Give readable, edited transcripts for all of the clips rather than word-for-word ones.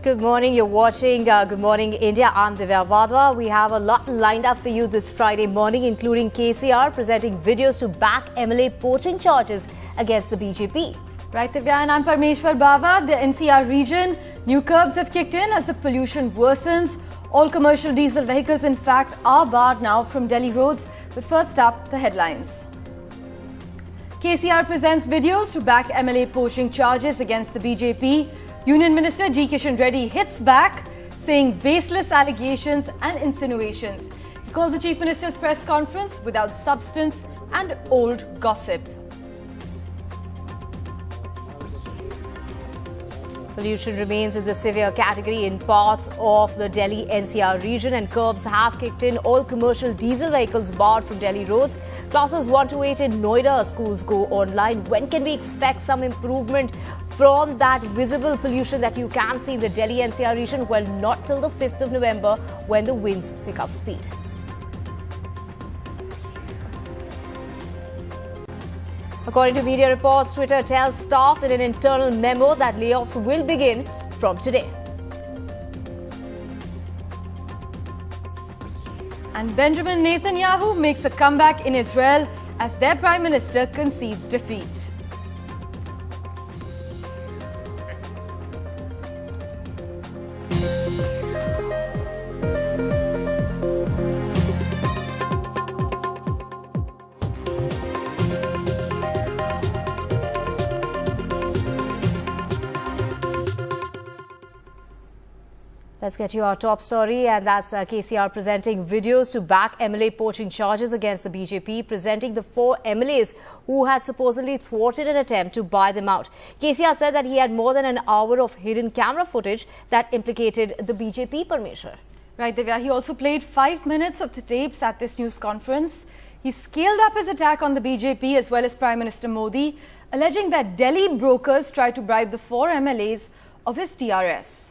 Good morning. You're watching Good Morning India. I'm Divya Vadwa. We have a lot lined up for you this Friday morning, including KCR presenting videos to back MLA poaching charges against the BJP. Right, Divya, and I'm Parmeshwar Bava. The NCR region, new curbs have kicked in as the pollution worsens. All commercial diesel vehicles, in fact, are barred now from Delhi roads. But first up, the headlines. KCR presents videos to back MLA poaching charges against the BJP. Union Minister G. Kishan Reddy hits back, saying baseless allegations and insinuations. He calls the Chief Minister's press conference without substance and old gossip. Pollution remains in the severe category in parts of the Delhi NCR region, and curbs have kicked in. All commercial diesel vehicles barred from Delhi roads. Classes 1 to 8 in Noida schools go online. When can we expect some improvement from that visible pollution that you can see in the Delhi NCR region? Well, not till the 5th of November when the winds pick up speed. According to media reports, Twitter tells staff in an internal memo that layoffs will begin from today. And Benjamin Netanyahu makes a comeback in Israel as their Prime Minister concedes defeat. Let's get you our top story, and that's KCR presenting videos to back MLA poaching charges against the BJP, presenting the 4 MLAs who had supposedly thwarted an attempt to buy them out. KCR said that he had more than an hour of hidden camera footage that implicated the BJP, Parmeshwar. Right, Divya. He also played 5 minutes of the tapes at this news conference. He scaled up his attack on the BJP as well as Prime Minister Modi, alleging that Delhi brokers tried to bribe the 4 MLAs of his TRS.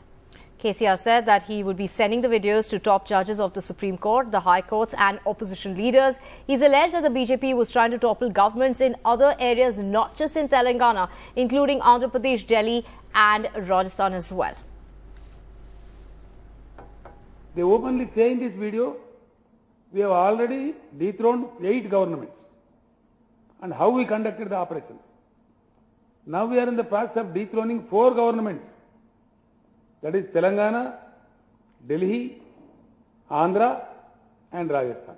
KCR said that he would be sending the videos to top judges of the Supreme Court, the High Courts and opposition leaders. He's alleged that the BJP was trying to topple governments in other areas, not just in Telangana, including Andhra Pradesh, Delhi and Rajasthan as well. They openly say in this video, we have already dethroned 8 governments and how we conducted the operations. Now we are in the process of dethroning 4 governments. That is Telangana, Delhi, Andhra and Rajasthan.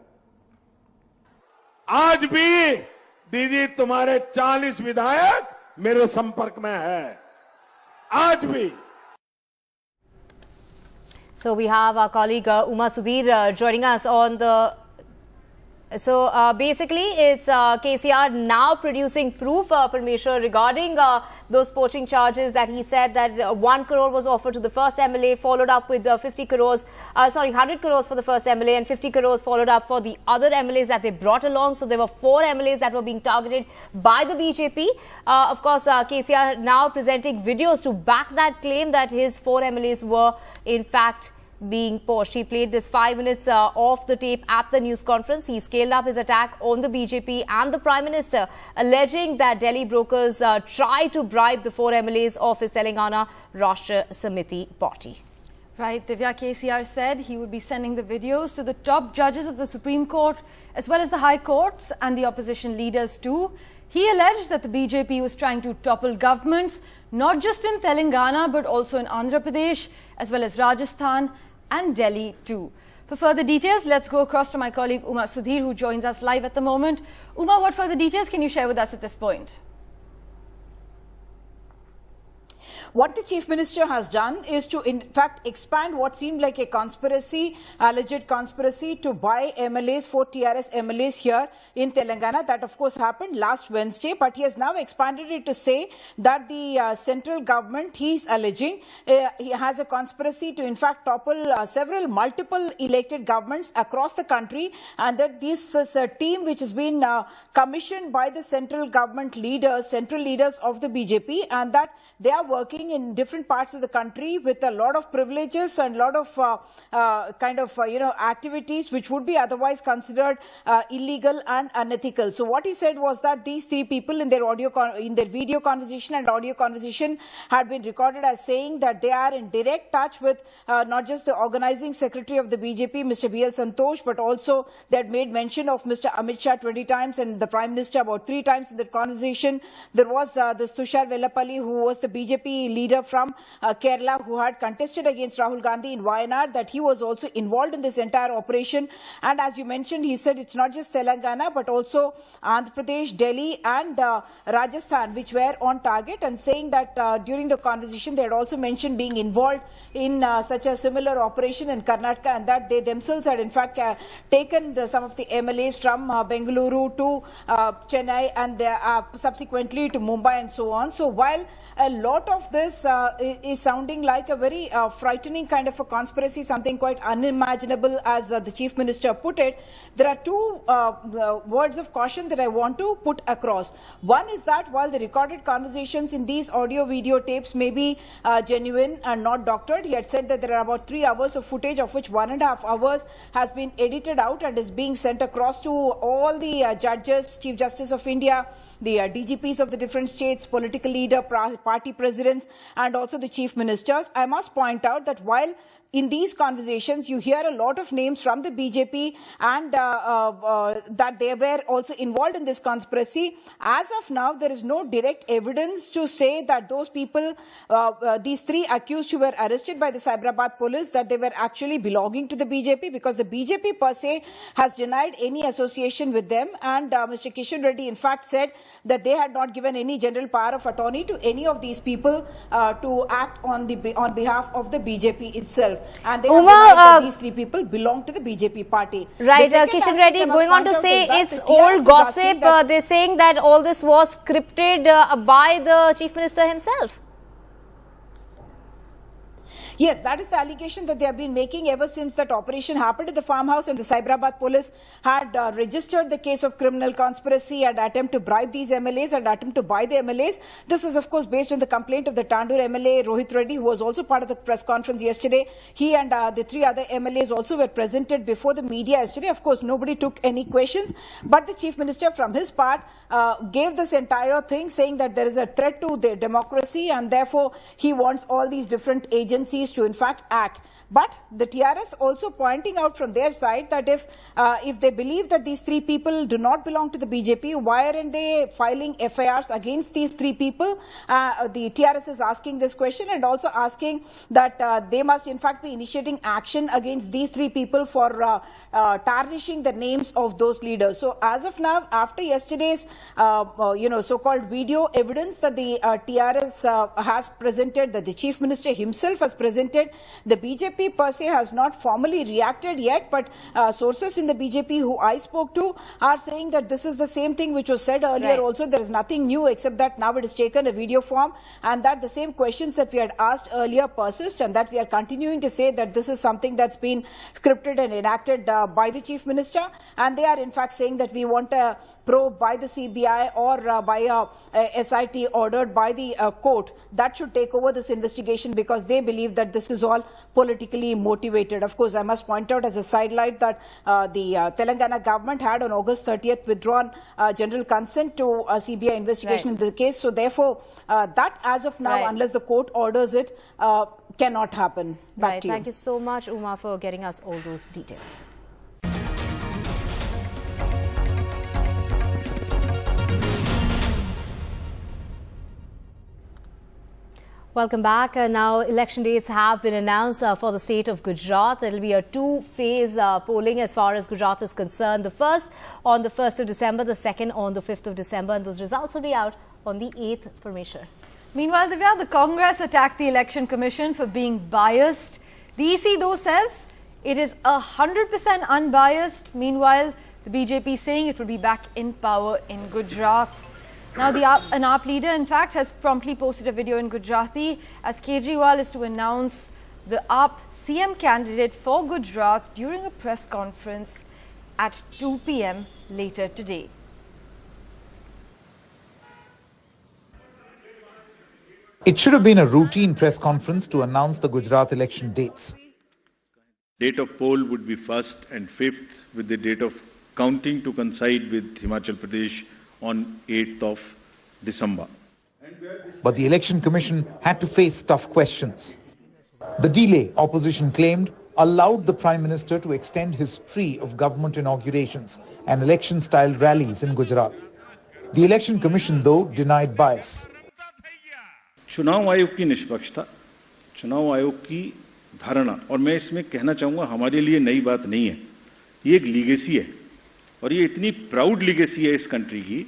आज भी दीदी तुम्हारे 40 विधायक मेरे संपर्क में है आज भी. So we have our colleague Uma Sudhir joining us on the. So basically, it's KCR now producing proof, Parmeshwar, regarding those poaching charges that he said that 1 crore was offered to the first MLA, followed up with 100 crores for the first MLA and 50 crores followed up for the other MLAs that they brought along. So there were 4 MLAs that were being targeted by the BJP. Of course, KCR now presenting videos to back that claim that his 4 MLAs were in fact being poached. He played this 5 minutes of the tape at the news conference. He scaled up his attack on the BJP and the Prime Minister, alleging that Delhi brokers tried to bribe the 4 MLAs of his Telangana Rashtra Samiti party. Right, Divya, KCR said he would be sending the videos to the top judges of the Supreme Court as well as the High Courts and the opposition leaders too. He alleged that the BJP was trying to topple governments, not just in Telangana but also in Andhra Pradesh as well as Rajasthan and Delhi too. For further details, let's go across to my colleague Uma Sudhir, who joins us live at the moment. Uma, what further details can you share with us at this point? What the Chief Minister has done is to, in fact, expand what seemed like a conspiracy, alleged conspiracy to buy MLAs, 4 TRS MLAs here in Telangana. That, of course, happened last Wednesday. But he has now expanded it to say that the central government, he's alleging, he has a conspiracy to, in fact, topple multiple elected governments across the country. And that this is a team which has been commissioned by the central government leaders, central leaders of the BJP, and that they are working working in different parts of the country with a lot of privileges and a lot of activities which would be otherwise considered illegal and unethical. So what he said was that these three people in their video conversation and audio conversation had been recorded as saying that they are in direct touch with not just the organizing secretary of the BJP, Mr. B.L. Santosh, but also they had made mention of Mr. Amit Shah 20 times and the Prime Minister about 3 times in that conversation. There was this Tushar Vellapalli, who was the BJP leader from Kerala, who had contested against Rahul Gandhi in Wayanad, that he was also involved in this entire operation. And as you mentioned, he said it's not just Telangana, but also Andhra Pradesh, Delhi and Rajasthan, which were on target, and saying that during the conversation they had also mentioned being involved in such a similar operation in Karnataka, and that they themselves had in fact taken some of the MLAs from Bengaluru to Chennai and subsequently to Mumbai and so on. So while a lot of this is sounding like a very frightening kind of a conspiracy, something quite unimaginable as the Chief Minister put it, there are 2 words of caution that I want to put across. One is that while the recorded conversations in these audio video tapes may be genuine and not doctored, he had said that there are about 3 hours of footage, of which 1.5 hours has been edited out and is being sent across to all the judges, Chief Justice of India, the DGPs of the different states, political leader, party presidents, and also the chief ministers. I must point out that while in these conversations you hear a lot of names from the BJP and that they were also involved in this conspiracy, as of now there is no direct evidence to say that those people, these 3 accused who were arrested by the Cyberabad police, that they were actually belonging to the BJP, because the BJP per se has denied any association with them, and Mr. Kishan Reddy in fact said that they had not given any general power of attorney to any of these people to act on behalf of the BJP itself. And they have denied that these 3 people belong to the BJP party. Right, Kishan Reddy going on to say it's old gossip. They're saying that all this was scripted by the Chief Minister himself. Yes, that is the allegation that they have been making ever since that operation happened at the farmhouse and the Cyberabad police had registered the case of criminal conspiracy and attempt to bribe these MLAs and attempt to buy the MLAs. This was, of course, based on the complaint of the Tandur MLA, Rohit Reddy, who was also part of the press conference yesterday. He and the 3 other MLAs also were presented before the media yesterday. Of course, nobody took any questions, but the Chief Minister, from his part, gave this entire thing, saying that there is a threat to the democracy and therefore he wants all these different agencies to in fact act. But the TRS also pointing out from their side that if they believe that these 3 people do not belong to the BJP, why aren't they filing FIRs against these 3 people? The TRS is asking this question and also asking that they must in fact be initiating action against these 3 people for tarnishing the names of those leaders. So as of now, after yesterday's so-called video evidence that the TRS has presented, that the Chief Minister himself has presented, the BJP per se has not formally reacted yet, but sources in the BJP who I spoke to are saying that this is the same thing which was said earlier. Right. Also, there is nothing new except that now it has taken a video form, and that the same questions that we had asked earlier persist, and that we are continuing to say that this is something that's been scripted and enacted by the Chief Minister, and they are in fact saying that we want a probe by the CBI or by a SIT ordered by the court that should take over this investigation, because they believe that this is all politically motivated. Of course, I must point out as a sidelight that the Telangana government had on August 30th withdrawn general consent to a CBI investigation in the case. So therefore, that as of now, unless the court orders it, cannot happen. Back to you. Thank you so much, Uma, for getting us all those details. Welcome back. Now, election dates have been announced for the state of Gujarat. There will be a 2-phase polling as far as Gujarat is concerned. The first on the 1st of December, the second on the 5th of December, and those results will be out on the 8th, Parmeshwar. Meanwhile, Divya, the Congress attacked the Election Commission for being biased. The EC, though, says it is 100% unbiased. Meanwhile, the BJP saying it will be back in power in Gujarat. Now, an AAP leader, in fact, has promptly posted a video in Gujarati as Kejriwal is to announce the AAP CM candidate for Gujarat during a press conference at 2 p.m. later today. It should have been a routine press conference to announce the Gujarat election dates. Date of poll would be 1st and 5th, with the date of counting to coincide with Himachal Pradesh on 8th of December. But the Election Commission had to face tough questions. The delay, opposition claimed, allowed the Prime Minister to extend his spree of government inaugurations and election-style rallies in Gujarat. The Election Commission, though, denied bias. चुनाव आयोग की निष्पक्षता, चुनाव आयोग की धारणा, और मैं इसमें कहना चाहूंगा हमारे लिए नई बात नहीं है, ये एक लीगेसी है और ये इतनी प्राउड लीगेसी है इस कंट्री की,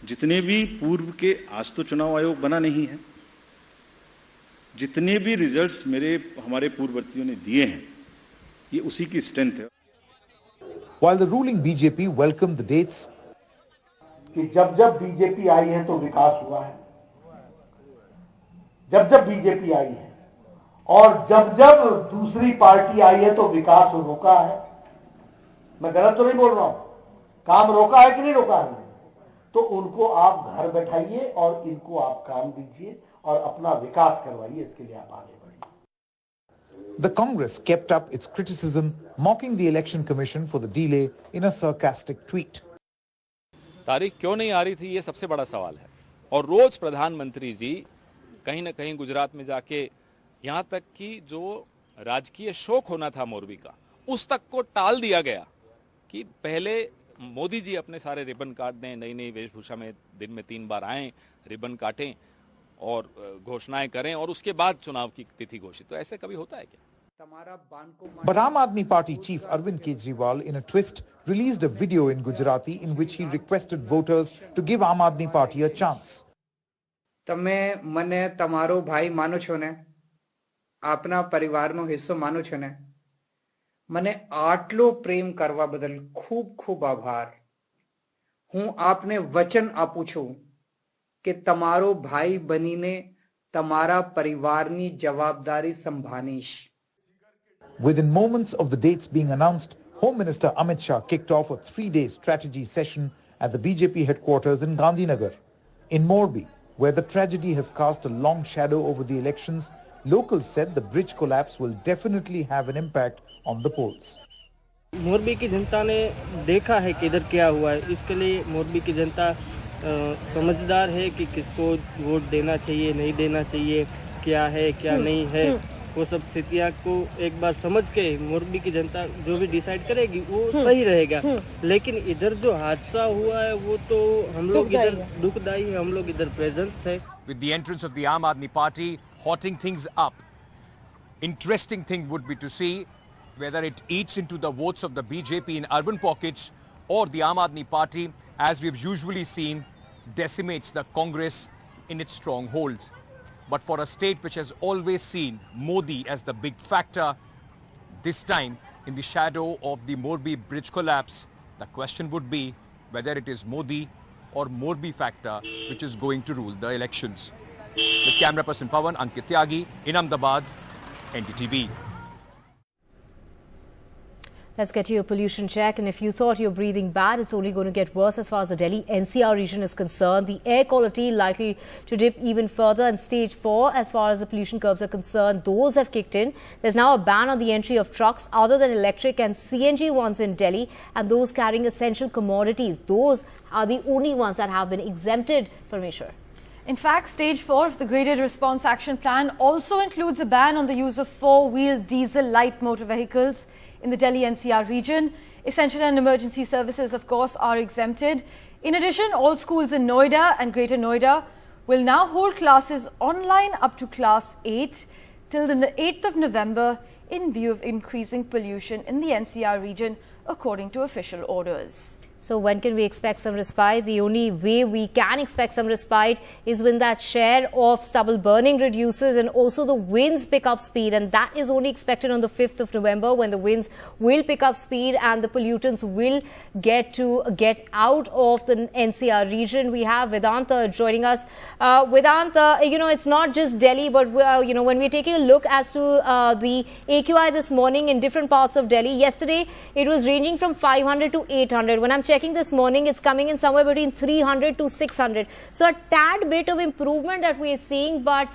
जितने भी पूर्व के, आज तो चुनाव आयोग बना नहीं है, जितने भी रिजल्ट्स हमारे पूर्ववर्तियों ने दिए हैं, ये उसी की स्ट्रेंथ है. While the ruling BJP welcomed the dates, कि जब जब बीजेपी आई है तो विकास हुआ है, जब जब बीजेपी आई है, और जब जब दूसरी पार्टी आई है तो विकास रोका है. मैं गलत तो नहीं बोल रहा हूं, काम रोका है कि नहीं रोका है? तो उनको आप घर बैठाइए और इनको आप काम दीजिए और अपना विकास करवाइए, इसके लिए आप आगे बढ़िए. the Congress kept up its criticism, mocking the Election Commission for the delay in a sarcastic tweet. तारीख क्यों नहीं आ रही थी, ये सबसे बड़ा सवाल है. और रोज प्रधानमंत्री जी कहीं ना कहीं गुजरात में जाके यहाँ तक कि जो राजकीय शोक होना था मोरबी का, उस तक को टाल दिया गया कि पहले मोदी जी अपने सारे रिबन काट दें, नई नई वेशभूषा में दिन में 3 बार आएं, रिबन काटें और घोषणाएं करें और उसके बाद चुनाव की तिथि घोषित. तो ऐसे कभी होता है क्या? But Aam Aadmi Party chief Arvind Kejriwal, in a twist, released a video in Gujarati in which he requested voters to give Aam Aadmi Party a chance. તમે મને તમારો ભાઈ માનો છો ને, આપના પરિવારનો હિસ્સો માનો છો ને, મને આટલો પ્રેમ કરવા બદલ ખૂબ ખૂબ આભાર. હું આપને વચન આપું છું કે તમારો ભાઈ બનીને તમારા પરિવારની જવાબદારી સંભાળીશ. Within moments of the dates being announced, Home Minister Amit Shah kicked off a 3-day strategy session at the BJP headquarters in Gandhinagar. In Morbi, where the tragedy has cast a long shadow over the elections, locals said the bridge collapse will definitely have an impact on the polls. Morbi की जनता ने देखा है कि इधर क्या हुआ है, इसके लिए मोरबी की जनता समझदार है कि किसको वोट देना चाहिए, नहीं देना चाहिए, क्या है क्या नहीं है, वो सब स्थितियाँ को एक बार समझ के मोरबी की जनता जो भी डिसाइड करेगी वो सही रहेगा. लेकिन इधर जो हादसा हुआ है वो तो हम लोग इधर दुखदाई है, हम लोग इधर प्रेजेंट थे. With the entrance of the Aam Aadmi Party hotting things up, interesting thing would be to see whether it eats into the votes of the BJP in urban pockets or the Aam Aadmi Party, as we've usually seen, decimates the Congress in its strongholds. But for a state which has always seen Modi as the big factor, this time in the shadow of the Morbi bridge collapse, the question would be whether it is Modi or Morbi factor which is going to rule the elections. With camera person Pawan, Ankit Tyagi in Ahmedabad, NDTV. Let's get to your pollution check. And if you thought you're breathing bad, it's only going to get worse as far as the Delhi NCR region is concerned. The air quality likely to dip even further, and stage 4 as far as the pollution curves are concerned, those have kicked in. There's now a ban on the entry of trucks other than electric and CNG ones in Delhi, and those carrying essential commodities. Those are the only ones that have been exempted, Parmeshwar. In fact, stage 4 of the Graded Response Action Plan also includes a ban on the use of 4-wheeled diesel light motor vehicles in the Delhi NCR region. Essential and emergency services, of course, are exempted. In addition, all schools in Noida and Greater Noida will now hold classes online up to class 8 till the 8th of November in view of increasing pollution in the NCR region, according to official orders. So when can we expect some respite? The only way we can expect some respite is when that share of stubble burning reduces and also the winds pick up speed, and that is only expected on the 5th of November, when the winds will pick up speed and the pollutants will get out of the NCR region. We have Vedanta joining us. Vedanta, it's not just Delhi, but when we're taking a look as to the AQI this morning in different parts of Delhi, yesterday it was ranging from 500 to 800. When I'm checking checking this morning, it's coming in somewhere between 300 to 600. So a tad bit of improvement that we are seeing, but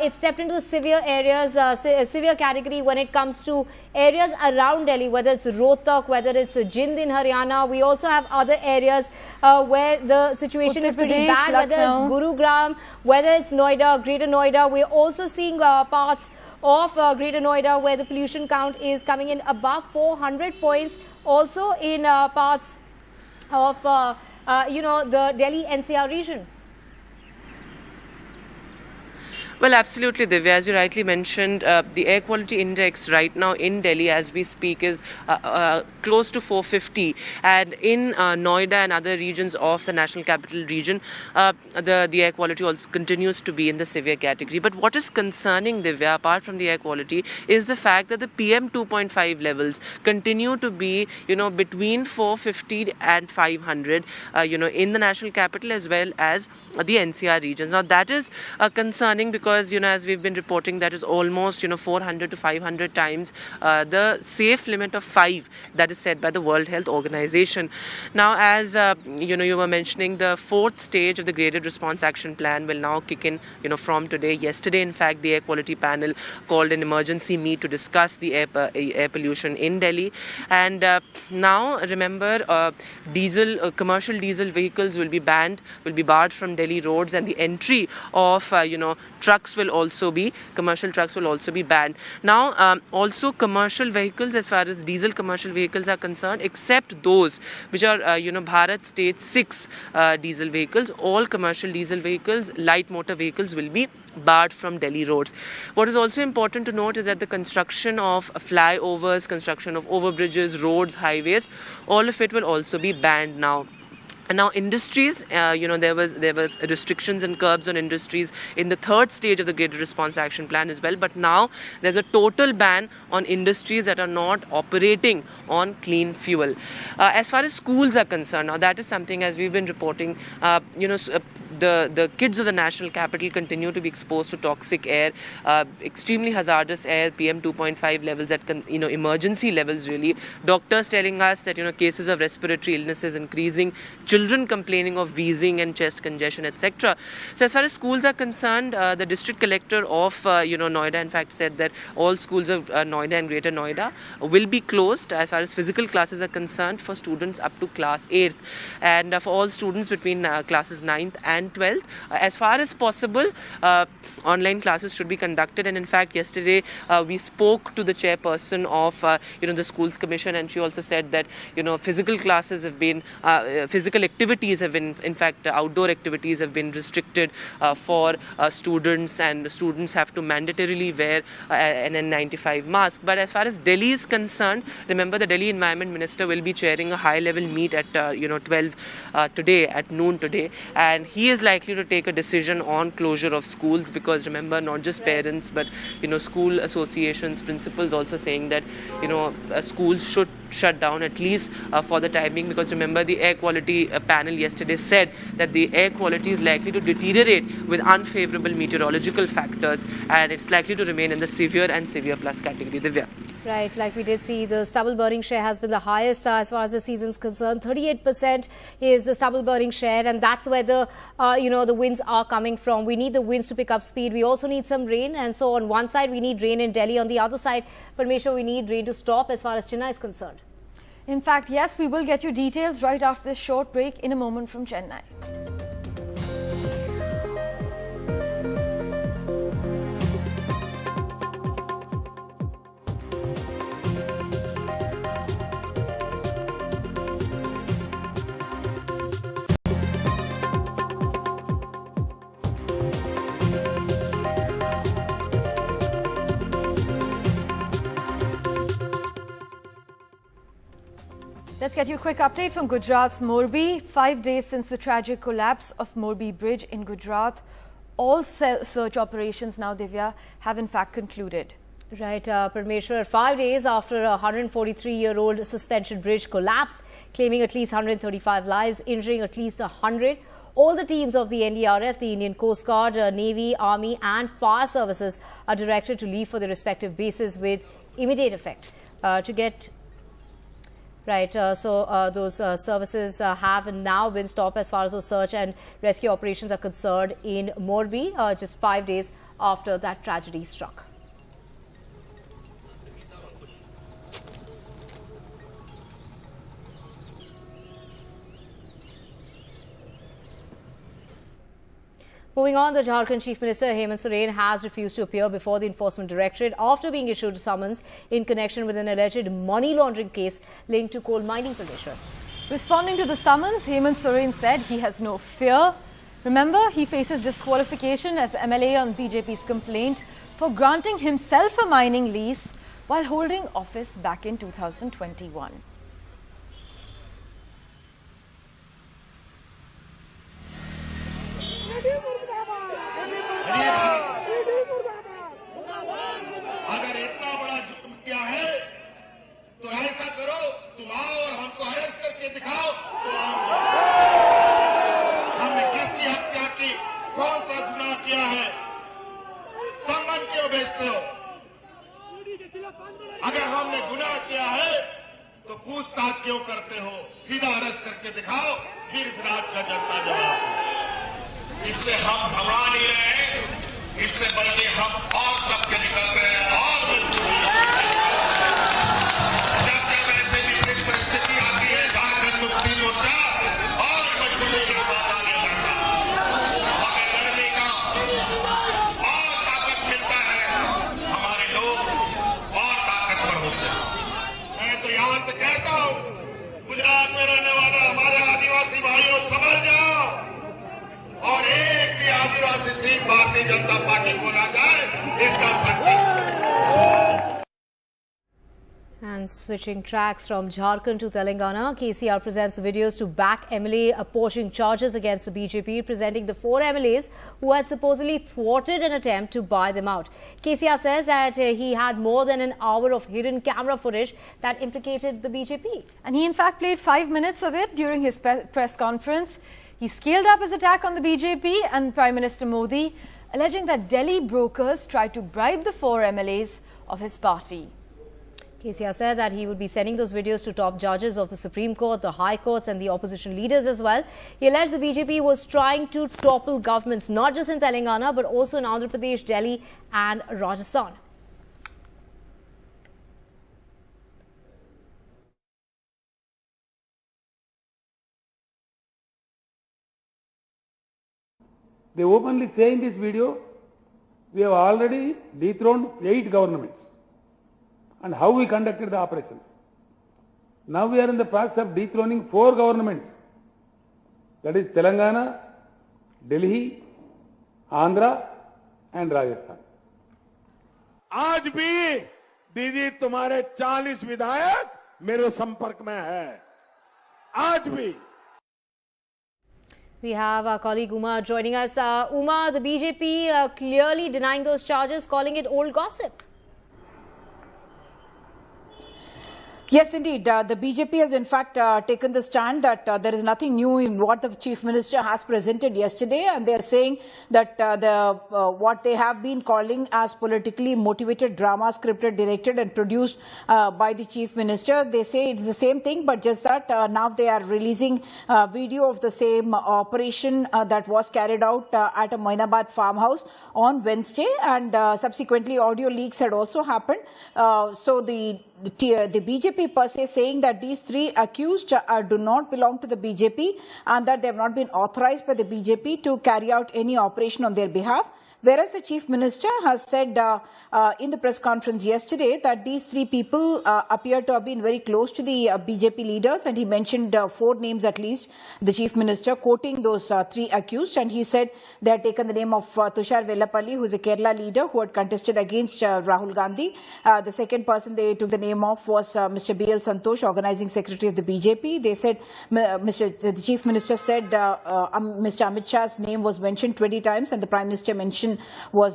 it's stepped into the severe areas, severe category when it comes to areas around Delhi, whether it's Rohtak, whether it's Jind in Haryana. We also have other areas where the situation is pretty bad, whether it's Gurugram, whether it's Noida, Greater Noida. We're also seeing parts of Greater Noida where the pollution count is coming in above 400 points. Also in parts of, the Delhi NCR region. Well, absolutely, Divya. As you rightly mentioned, the air quality index right now in Delhi as we speak is close to 450. And in Noida and other regions of the National Capital Region, the air quality also continues to be in the severe category. But what is concerning, Divya, apart from the air quality, is the fact that the PM 2.5 levels continue to be, between 450 and 500, in the National Capital as well as the NCR regions. Now, that is concerning because, as we've been reporting, that is almost, 400 to 500 times the safe limit of 5 that is set by the World Health Organization. Now, as, you were mentioning, the fourth stage of the Graded Response Action Plan will now kick in, from today. Yesterday, in fact, the Air Quality Panel called an emergency meet to discuss the air pollution in Delhi. And now, remember, commercial diesel vehicles will be banned, will be barred from Delhi roads, and the entry of, commercial trucks will also be banned. Now, also commercial vehicles, as far as diesel commercial vehicles are concerned, except those which are, Bharat Stage 6 diesel vehicles, all commercial diesel vehicles, light motor vehicles will be barred from Delhi roads. What is also important to note is that the construction of flyovers, construction of overbridges, roads, highways, all of it will also be banned now. And now industries, there was restrictions and curbs on industries in the third stage of the Graded Response Action Plan as well. But now there's a total ban on industries that are not operating on clean fuel. As far as schools are concerned, now that is something, as we've been reporting, the kids of the national capital continue to be exposed to toxic air, extremely hazardous air, PM 2.5 levels at emergency levels really. Doctors telling us that cases of respiratory illnesses increasing, children complaining of wheezing and chest congestion, etc. So as far as schools are concerned, the district collector of Noida in fact said that all schools of Noida and Greater Noida will be closed as far as physical classes are concerned for students up to class 8th, and for all students between classes 9th and 12th. As far as possible, online classes should be conducted, and in fact yesterday we spoke to the chairperson of the schools commission, and she also said that physical classes have been physical activities have been, in fact, outdoor activities have been restricted for students, and students have to mandatorily wear an N95 mask. But as far as Delhi is concerned, remember the Delhi Environment Minister will be chairing a high-level meet at 12 today, at noon today, and he is likely to take a decision on closure of schools because remember, not just parents but school associations, principals also saying that schools should shut down at least for the time being, because remember the air quality panel yesterday said that the air quality is likely to deteriorate with unfavorable meteorological factors, and it's likely to remain in the severe and severe plus category. Divya. Right, like we did see, the stubble burning share has been the highest as far as the season is concerned. 38% is the stubble burning share, and that's where the the winds are coming from. We need the winds to pick up speed. We also need some rain, and so on one side we need rain in Delhi, on the other side, Parmeshwar, we need rain to stop as far as Chennai is concerned. In fact, yes, we will get you details right after this short break in a moment from Chennai. Let's get you a quick update from Gujarat's Morbi. 5 days since the tragic collapse of Morbi Bridge in Gujarat, all search operations now, Divya, have in fact concluded. Right, Parmeshwar, 5 days after a 143-year-old suspension bridge collapsed, claiming at least 135 lives, injuring at least 100. All the teams of the NDRF, the Indian Coast Guard, Navy, Army and Fire Services are directed to leave for their respective bases with immediate effect. To get Right, so those services have now been stopped as far as those search and rescue operations are concerned in Morbi, just 5 days after that tragedy struck. Moving on, the Jharkhand Chief Minister Hemant Soren has refused to appear before the Enforcement Directorate after being issued a summons in connection with an alleged money laundering case linked to coal mining Pradesh. Responding to the summons, Hemant Soren said he has no fear. Remember, he faces disqualification as MLA on BJP's complaint for granting himself a mining lease while holding office back in 2021. अगर इतना बड़ा जुर्म किया है तो ऐसा करो, तुम आओ और हमको अरेस्ट करके दिखाओ तो हमने किसकी हत्या की, कौन सा गुनाह किया है, सम्मान क्यों बेचते हो? अगर हमने गुनाह किया है तो पूछताछ क्यों करते हो? सीधा अरेस्ट करके दिखाओ, फिर इस राज्य का जनता जवाब। इससे हम घबरा नहीं रहे हैं, इससे बल्कि हम और तब के निकल रहे हैं और जब जब ऐसे विपरीत परिस्थिति आती है, झारखंड मुक्ति मोर्चा और मजबूती के साथ आगे बढ़ता है। हमें लड़ने का और ताकत मिलता है, हमारे लोग और ताकतवर होते हैं। मैं तो यहाँ से कहता हूँ, गुजरात में रहने वाले हमारे आदिवासी भाइयों समझ जाओ और एक भी आदिवासी सीट भारतीय जनता पार्टी को ना जाए, इसका संकल्प। And switching tracks from Jharkhand to Telangana, KCR presents videos to back MLA poaching charges against the BJP, presenting the 4 MLAs who had supposedly thwarted an attempt to buy them out. KCR says that he had more than an hour of hidden camera footage that implicated the BJP. And he in fact played 5 minutes of it during his press conference. He scaled up his attack on the BJP and Prime Minister Modi, alleging that Delhi brokers tried to bribe the 4 MLAs of his party. KCR said that he would be sending those videos to top judges of the Supreme Court, the High Courts and the opposition leaders as well. He alleged the BJP was trying to topple governments, not just in Telangana, but also in Andhra Pradesh, Delhi and Rajasthan. They openly say in this video, we have already dethroned 8 governments and how we conducted the operations. Now we are in the process of dethroning 4 governments. That is Telangana, Delhi, Andhra and Rajasthan. आज भी दीदी तुम्हारे 40 विधायक मेरे संपर्क में है, आज भी। We have our colleague Uma joining us. Uma, the BJP clearly denying those charges, calling it old gossip. Yes, indeed. The BJP has in fact taken the stand that there is nothing new in what the Chief Minister has presented yesterday, and they are saying that what they have been calling as politically motivated drama, scripted, directed and produced by the Chief Minister. They say it's the same thing, but just that now they are releasing video of the same operation that was carried out at a Moinabad farmhouse on Wednesday, and subsequently audio leaks had also happened. So the BJP per se saying that these 3 accused do not belong to the BJP and that they have not been authorized by the BJP to carry out any operation on their behalf. Whereas the Chief Minister has said in the press conference yesterday that these 3 people appear to have been very close to the BJP leaders, and he mentioned 4 names at least, the Chief Minister quoting those 3 accused, and he said they had taken the name of Tushar Vellapalli, who is a Kerala leader who had contested against Rahul Gandhi. The second person they took the name of was Mr. B.L. Santosh, organizing secretary of the BJP. They said, the Chief Minister said Mr. Amit Shah's name was mentioned 20 times and the Prime Minister mentioned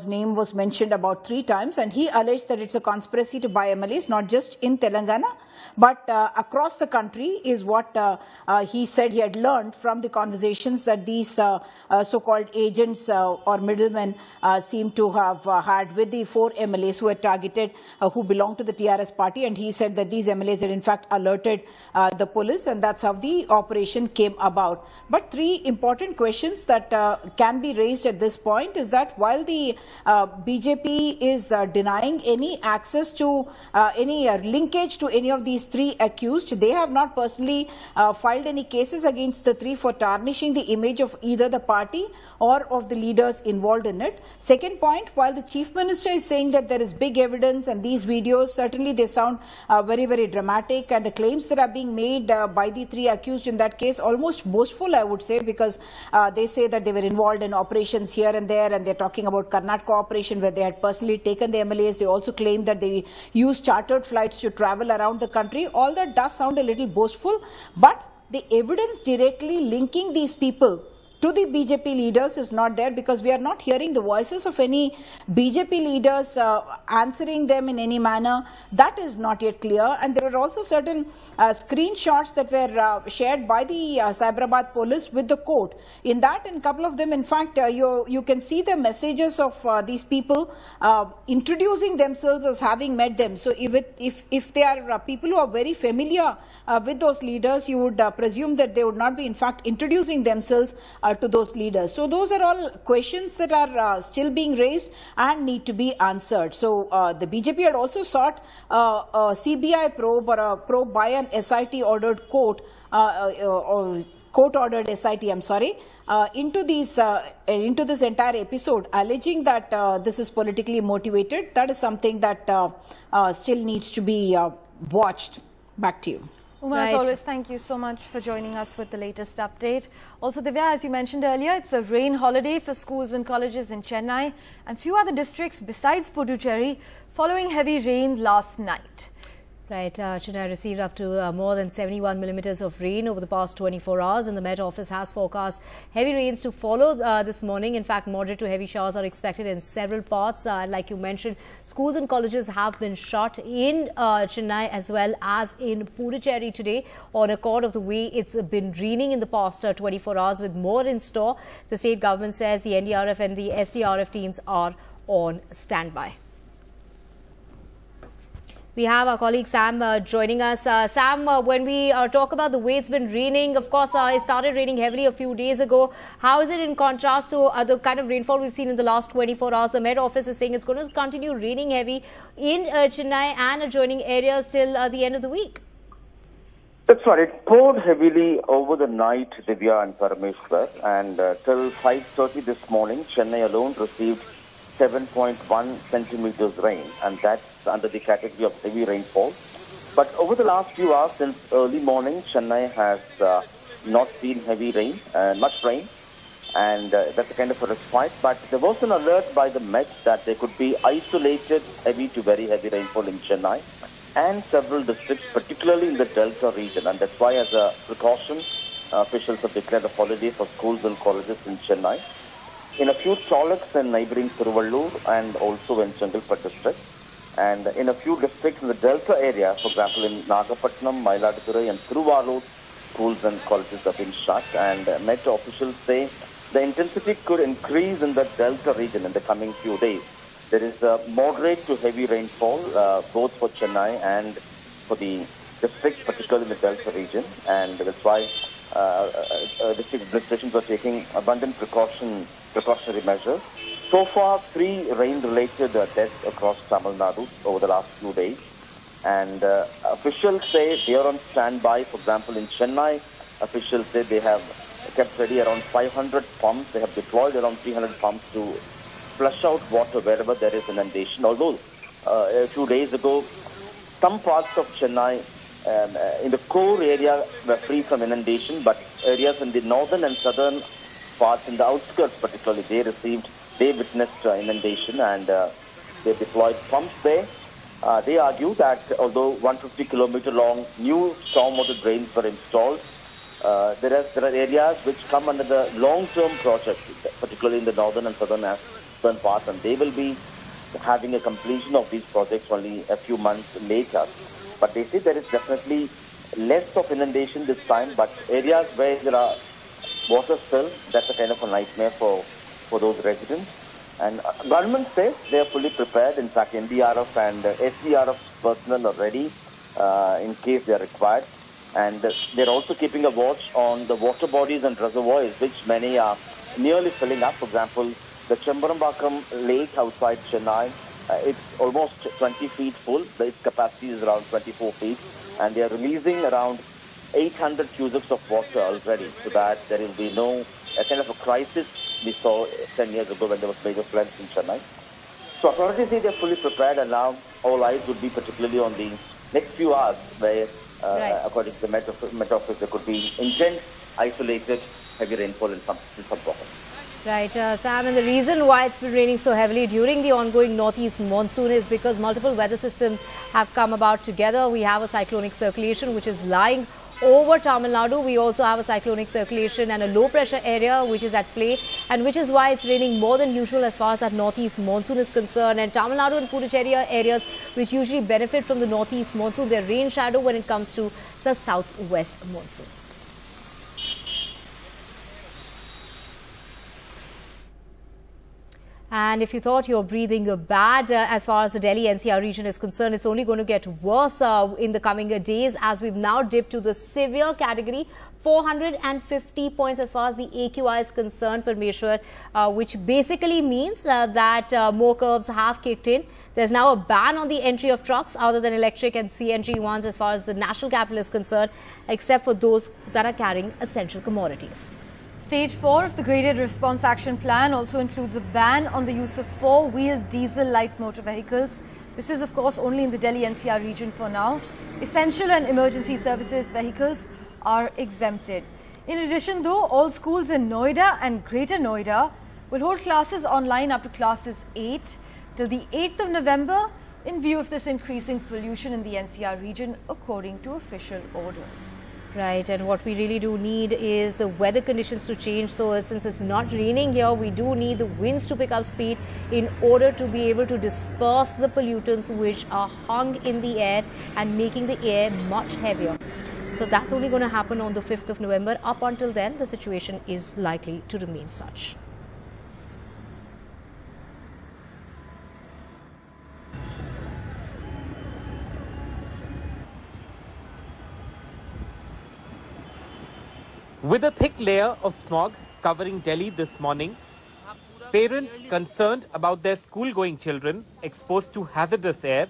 name was mentioned about 3 times, and he alleged that it's a conspiracy to buy MLAs, not just in Telangana, but across the country, is what he said he had learned from the conversations that these so-called agents or middlemen seem to have had with the 4 MLAs who were targeted, who belong to the TRS party, and he said that these MLAs had in fact alerted the police, and that's how the operation came about. But 3 important questions that can be raised at this point is that while the BJP is denying any access to any linkage to any of these 3 accused, they have not personally filed any cases against the 3 for tarnishing the image of either the party or of the leaders involved in it. Second point, while the Chief Minister is saying that there is big evidence and these videos, certainly they sound very, very dramatic, and the claims that are being made by the 3 accused in that case almost boastful, I would say, because they say that they were involved in operations here and there, and they're talking about Karnataka operation where they had personally taken the MLAs. They also claim that they used chartered flights to travel around the country. All that does sound a little boastful, but the evidence directly linking these people to the BJP leaders is not there, because we are not hearing the voices of any BJP leaders answering them in any manner. That is not yet clear. And there are also certain screenshots that were shared by the Cyberabad police with the court. In that, in a couple of them, in fact, you can see the messages of these people introducing themselves as having met them. So if they are people who are very familiar with those leaders, you would presume that they would not be in fact introducing themselves to those leaders. So those are all questions that are still being raised and need to be answered. So the BJP had also sought a CBI probe, or a probe by an SIT ordered court, court-ordered SIT, into this entire episode, alleging that this is politically motivated. That is something that still needs to be watched. Back to you. Uma, as always, thank you so much for joining us with the latest update. Also, Divya, as you mentioned earlier, it's a rain holiday for schools and colleges in Chennai and few other districts besides Puducherry following heavy rain last night. Right, Chennai received up to more than 71 millimeters of rain over the past 24 hours, and the Met Office has forecast heavy rains to follow this morning. In fact, moderate to heavy showers are expected in several parts. Like you mentioned, schools and colleges have been shut in Chennai as well as in Puducherry today on account of the way it's been raining in the past 24 hours, with more in store. The state government says the NDRF and the SDRF teams are on standby. We have our colleague Sam joining us. Sam, when we talk about the way it's been raining, of course, it started raining heavily a few days ago. How is it in contrast to the kind of rainfall we've seen in the last 24 hours? The Met Office is saying it's going to continue raining heavy in Chennai and adjoining areas till the end of the week. That's right. It poured heavily over the night, Divya and Parameshwar, and till 5:30 this morning, Chennai alone received 7.1 centimeters rain, and that's under the category of heavy rainfall. But over the last few hours, since early morning, Chennai has not seen heavy rain, much rain, and that's a kind of a respite. But there was an alert by the Met that there could be isolated heavy to very heavy rainfall in Chennai and several districts, particularly in the Delta region, and that's why, as a precaution, officials have declared a holiday for schools and colleges in Chennai. In a few talaks in neighboring Thiruvallur and also in Chengalpattu district, and in a few districts in the Delta area, for example in Nagapattinam, Mayiladuthurai and Thiruvallur, schools and colleges have been shut, and Met officials say the intensity could increase in the Delta region in the coming few days. There is a moderate to heavy rainfall both for Chennai and for the districts, particularly in the Delta region, and that's why district administrations are taking abundant precautionary measures. So far, 3 rain-related deaths across Tamil Nadu over the last few days. And officials say they are on standby. For example, in Chennai, officials say they have kept ready around 500 pumps. They have deployed around 300 pumps to flush out water wherever there is inundation. Although a few days ago, some parts of Chennai in the core area were free from inundation, but areas in the northern and southern parts, in the outskirts particularly, they witnessed inundation, and they deployed pumps there. They argue that although 150-kilometer long new stormwater drains were installed, there are areas which come under the long-term project, particularly in the northern and southern eastern parts, and they will be having a completion of these projects only a few months later. But they say there is definitely less of inundation this time, but areas where there are water still, that's a kind of a nightmare for those residents. And government says they are fully prepared. In fact, NDRF and SDRF personnel are ready in case they are required. And they're also keeping a watch on the water bodies and reservoirs, which many are nearly filling up. For example, the Chambarambakam Lake outside Chennai, it's almost 20 feet full. Its capacity is around 24 feet. And they are releasing around 800 cubics of water already, so that there will be no kind of a crisis we saw 10 years ago when there was major floods in Chennai. So authorities say they're fully prepared, and now all eyes would be particularly on the next few hours where, according to the Met Office, there could be intense, isolated, heavy rainfall in some pockets. Right, Sam, and the reason why it's been raining so heavily during the ongoing northeast monsoon is because multiple weather systems have come about together. We have a cyclonic circulation which is lying over Tamil Nadu. We also have a cyclonic circulation and a low pressure area which is at play, and which is why it's raining more than usual as far as that northeast monsoon is concerned. And Tamil Nadu and Puducherry are areas which usually benefit from the northeast monsoon. They're rain shadow when it comes to the southwest monsoon. And if you thought you're breathing bad as far as the Delhi NCR region is concerned, it's only going to get worse in the coming days, as we've now dipped to the severe category. 450 points as far as the AQI is concerned, Parmeshwar, which basically means that more curbs have kicked in. There's now a ban on the entry of trucks other than electric and CNG ones as far as the national capital is concerned, except for those that are carrying essential commodities. Stage 4 of the Graded Response Action Plan also includes a ban on the use of four-wheeled diesel light motor vehicles. This is, of course, only in the Delhi NCR region for now. Essential and emergency services vehicles are exempted. In addition, though, all schools in Noida and Greater Noida will hold classes online up to classes 8 till the 8th of November in view of this increasing pollution in the NCR region, according to official orders. Right, and what we really do need is the weather conditions to change. So since it's not raining here, we do need the winds to pick up speed in order to be able to disperse the pollutants which are hung in the air and making the air much heavier. So that's only going to happen on the 5th of November. Up until then, the situation is likely to remain such. With a thick layer of smog covering Delhi this morning, parents concerned about their school-going children exposed to hazardous air,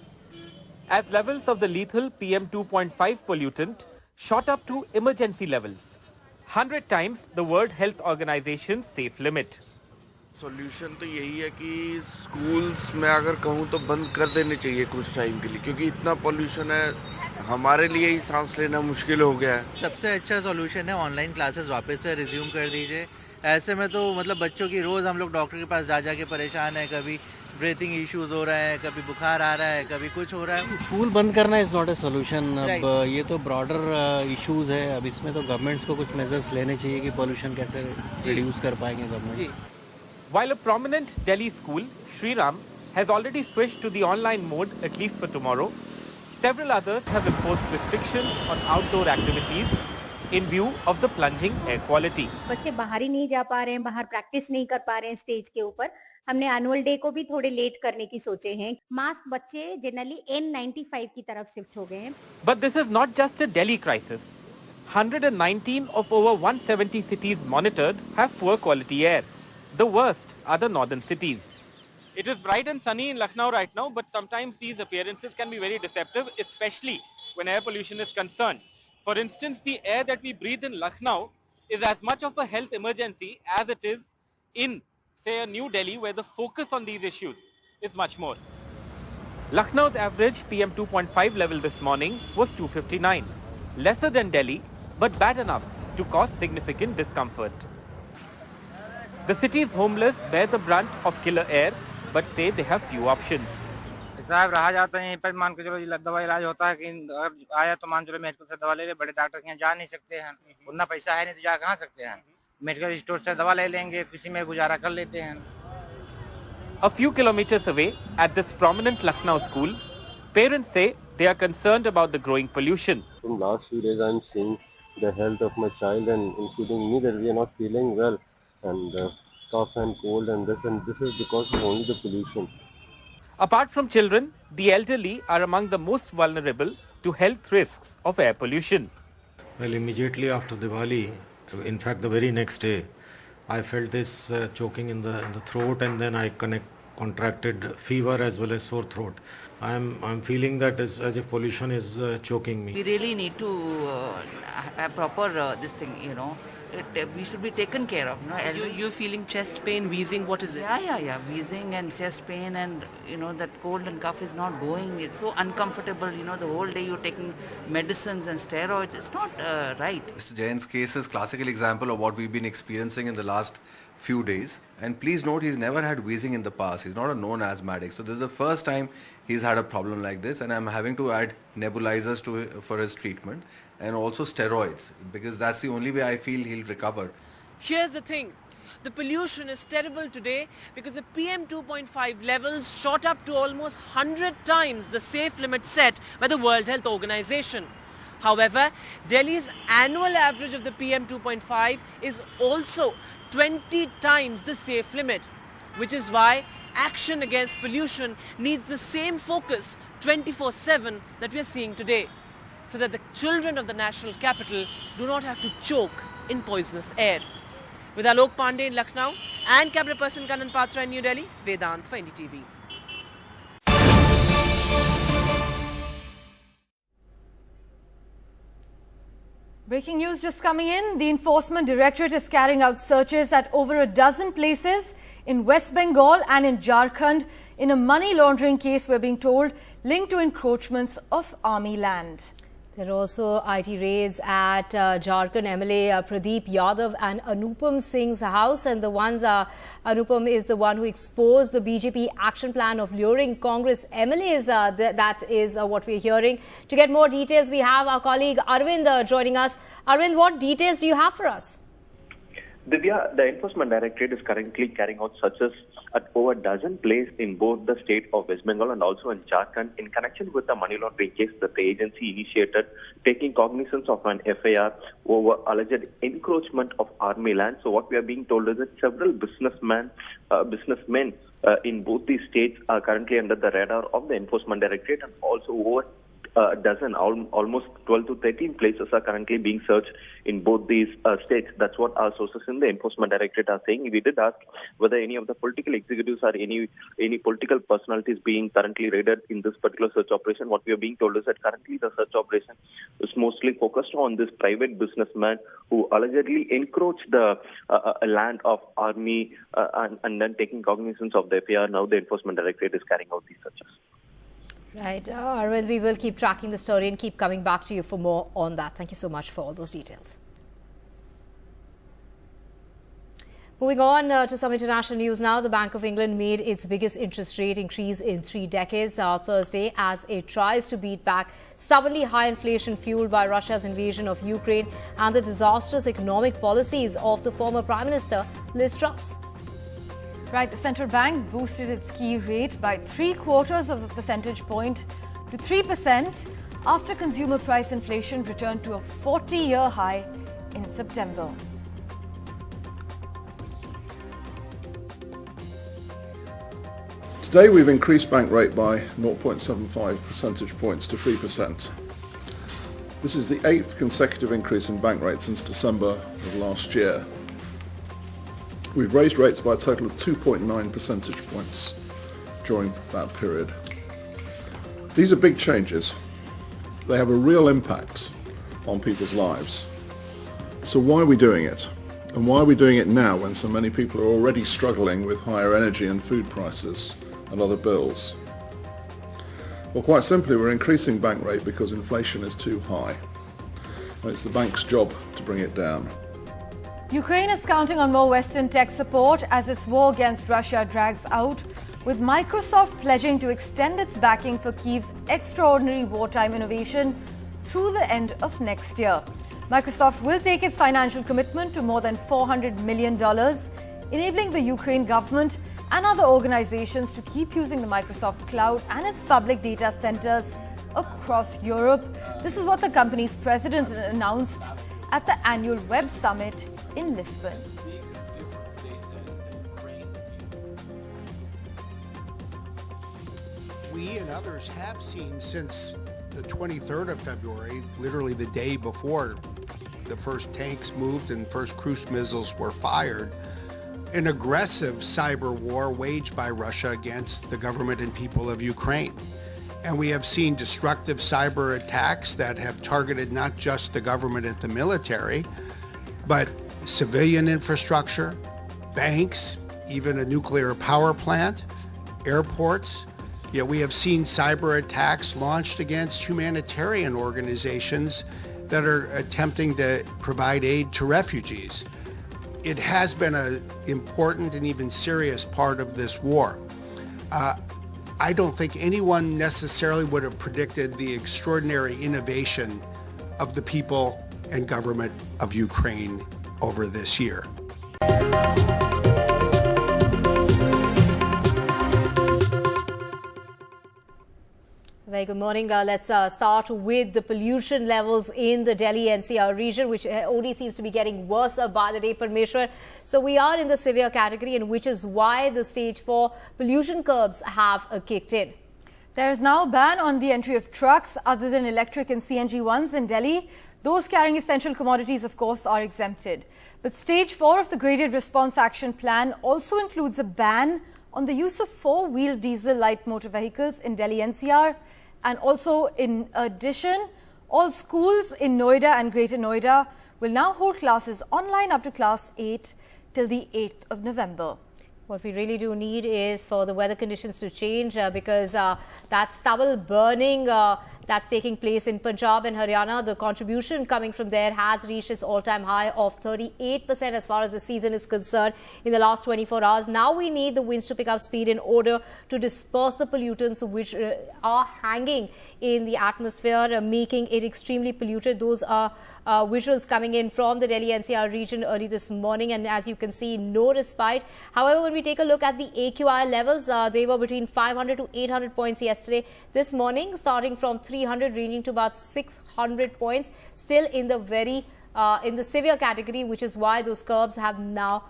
as levels of the lethal PM 2.5 pollutant shot up to emergency levels, 100 times the World Health Organization's safe limit. Solution तो यही है कि schools में अगर कहूँ तो बंद कर देने चाहिए कुछ टाइम के लिए, क्योंकि इतना पॉल्यूशन है, हमारे लिए ही सांस लेना मुश्किल हो गया है। सबसे अच्छा सॉल्यूशन है ऑनलाइन क्लासेस वापस से रिज्यूम कर दीजिए। ऐसे में तो मतलब बच्चों की रोज़ हम लोग डॉक्टर के पास जा के परेशान है, कभी ब्रीथिंग इश्यूज हो रहा है, कभी बुखार आ रहा है, कभी कुछ हो रहा है। स्कूल बंद करना इज़ नॉट ए सोल्यूशन। अब ये तो ब्रॉडर इश्यूज है, अब इसमें तो गवर्नमेंट्स को कुछ मेजर्स लेने चाहिए कि पोल्यूशन कैसे रिड्यूस कर पाएंगे governments. While a prominent Delhi school, Shriram, has already switched to the online mode at least for tomorrow, several others have imposed restrictions on outdoor activities in view of the plunging air quality. बच्चे बाहर ही नहीं जा पा रहे हैं, बाहर practice नहीं कर पा रहे हैं स्टेज के ऊपर। हमने एनुअल डे को भी थोड़े लेट करने की सोचे हैं। मास्क बच्चे जनरली N95 की तरफ शिफ्ट हो गए हैं। But this is not just a Delhi crisis. 119 of over 170 cities monitored have poor quality air. The worst are the northern cities. It is bright and sunny in Lucknow right now, but sometimes these appearances can be very deceptive, especially when air pollution is concerned. For instance, the air that we breathe in Lucknow is as much of a health emergency as it is in, say, a New Delhi, where the focus on these issues is much more. Lucknow's average PM 2.5 level this morning was 259, lesser than Delhi, but bad enough to cause significant discomfort. The city's homeless bear the brunt of killer air, but say they have few options. साहब रहा जाता है यहीं पर, मान के चलो दवा इलाज होता है कि अगर आया तो मान चलो मेडिकल से दवा ले ले, बड़े डॉक्टर के यहाँ जा नहीं सकते हैं, उतना पैसा है नहीं तो जा कहाँ सकते हैं। मेडिकल स्टोर से दवा ले लेंगे, किसी में गुजारा कर लेते हैं। A few kilometers away, at this prominent Lucknow school, parents say they are concerned about the growing pollution. From last few days, I'm seeing the health of my child and including me that we are not feeling well and cough and cold and this is because of only the pollution. Apart from children, the elderly are among the most vulnerable to health risks of air pollution. Well, immediately after Diwali, in fact the very next day, I felt this choking in the throat, and then I contracted fever as well as sore throat. I'm feeling that as if pollution is choking me. We really need to have proper this thing, you know. We should be taken care of. You're feeling chest pain, wheezing, what is it? Yeah. Wheezing and chest pain, and that cold and cough is not going. It's so uncomfortable. The whole day you're taking medicines and steroids. It's not right. Mr. Jain's case is a classical example of what we've been experiencing in the last few days. And please note, he's never had wheezing in the past. He's not a known asthmatic. So this is the first time he's had a problem like this, and I'm having to add nebulizers for his treatment and also steroids, because that's the only way I feel he'll recover. Here's the thing. The pollution is terrible today because the PM 2.5 levels shot up to almost 100 times the safe limit set by the World Health Organization. However, Delhi's annual average of the PM 2.5 is also 20 times the safe limit, which is why action against pollution needs the same focus 24/7 that we are seeing today, so that the children of the national capital do not have to choke in poisonous air. With Alok Pandey in Lucknow and camera person Kanan Patra in New Delhi, Vedant for NDTV. Breaking news just coming in. The Enforcement Directorate is carrying out searches at over a dozen places in West Bengal and in Jharkhand in a money laundering case, we're being told, linked to encroachments of army land. There are also IT raids at Jharkhand MLA Pradeep Yadav and Anupam Singh's house, and the ones Anupam is the one who exposed the BJP action plan of luring Congress MLAs. That is what we're hearing. To get more details, we have our colleague Arvind joining us. Arvind, what details do you have for us? Divya, the Enforcement Directorate is currently carrying out searches at over a dozen places in both the state of West Bengal and also in Jharkhand in connection with the money laundering case that the agency initiated, taking cognizance of an FIR over alleged encroachment of army land. So what we are being told is that several businessmen in both these states are currently under the radar of the Enforcement Directorate, and also over a dozen, almost 12 to 13 places are currently being searched in both these states. That's what our sources in the Enforcement Directorate are saying. We did ask whether any of the political executives or any political personalities being currently raided in this particular search operation. What we are being told is that currently the search operation is mostly focused on this private businessman who allegedly encroached the land of army and then taking cognizance of the FIR. Now the Enforcement Directorate is carrying out these searches. Right. Arvind, we will keep tracking the story and keep coming back to you for more on that. Thank you so much for all those details. Moving on to some international news now. The Bank of England made its biggest interest rate increase in 3 decades Thursday as it tries to beat back stubbornly high inflation fueled by Russia's invasion of Ukraine and the disastrous economic policies of the former Prime Minister Liz Truss. Right, the central bank boosted its key rate by 0.75 of a percentage point to 3% after consumer price inflation returned to a 40-year high in September. Today we've increased bank rate by 0.75 percentage points to 3%. This is the 8th consecutive increase in bank rate since December of last year. We've raised rates by a total of 2.9 percentage points during that period. These are big changes. They have a real impact on people's lives. So why are we doing it? And why are we doing it now when so many people are already struggling with higher energy and food prices and other bills? Well, quite simply, we're increasing bank rate because inflation is too high. And it's the bank's job to bring it down. Ukraine is counting on more Western tech support as its war against Russia drags out, with Microsoft pledging to extend its backing for Kyiv's extraordinary wartime innovation through the end of next year. Microsoft will take its financial commitment to more than $400 million, enabling the Ukraine government and other organizations to keep using the Microsoft Cloud and its public data centers across Europe. This is what the company's president announced at the annual Web Summit in Lisbon. We and others have seen since the 23rd of February, literally the day before the first tanks moved and first cruise missiles were fired, an aggressive cyber war waged by Russia against the government and people of Ukraine. And we have seen destructive cyber attacks that have targeted not just the government and the military, but civilian infrastructure, banks, even a nuclear power plant, airports. Yet we have seen cyber attacks launched against humanitarian organizations that are attempting to provide aid to refugees. It has been an important and even serious part of this war. I don't think anyone necessarily would have predicted the extraordinary innovation of the people and government of Ukraine over this year. Very good morning. Let's start with the pollution levels in the Delhi NCR region, which only seems to be getting worse by the day, Parmeshwar. So we are in the severe category, and which is why the stage 4 pollution curbs have kicked in. There is now a ban on the entry of trucks other than electric and CNG ones in Delhi. Those carrying essential commodities, of course, are exempted. But stage 4 of the Graded Response Action Plan also includes a ban on the use of 4-wheel diesel light motor vehicles in Delhi NCR. And also, in addition, all schools in Noida and Greater Noida will now hold classes online up to class 8 till the 8th of November. What we really do need is for the weather conditions to change because that stubble burning that's taking place in Punjab and Haryana, the contribution coming from there has reached its all-time high of 38% as far as the season is concerned in the last 24 hours. Now we need the winds to pick up speed in order to disperse the pollutants which are hanging in the atmosphere, making it extremely polluted. Those are visuals coming in from the Delhi NCR region early this morning, and as you can see, no respite. However, when we take a look at the AQI levels, they were between 500 to 800 points yesterday. This morning, starting from 300, ranging to about 600 points, still in the in the severe category, which is why those curbs have now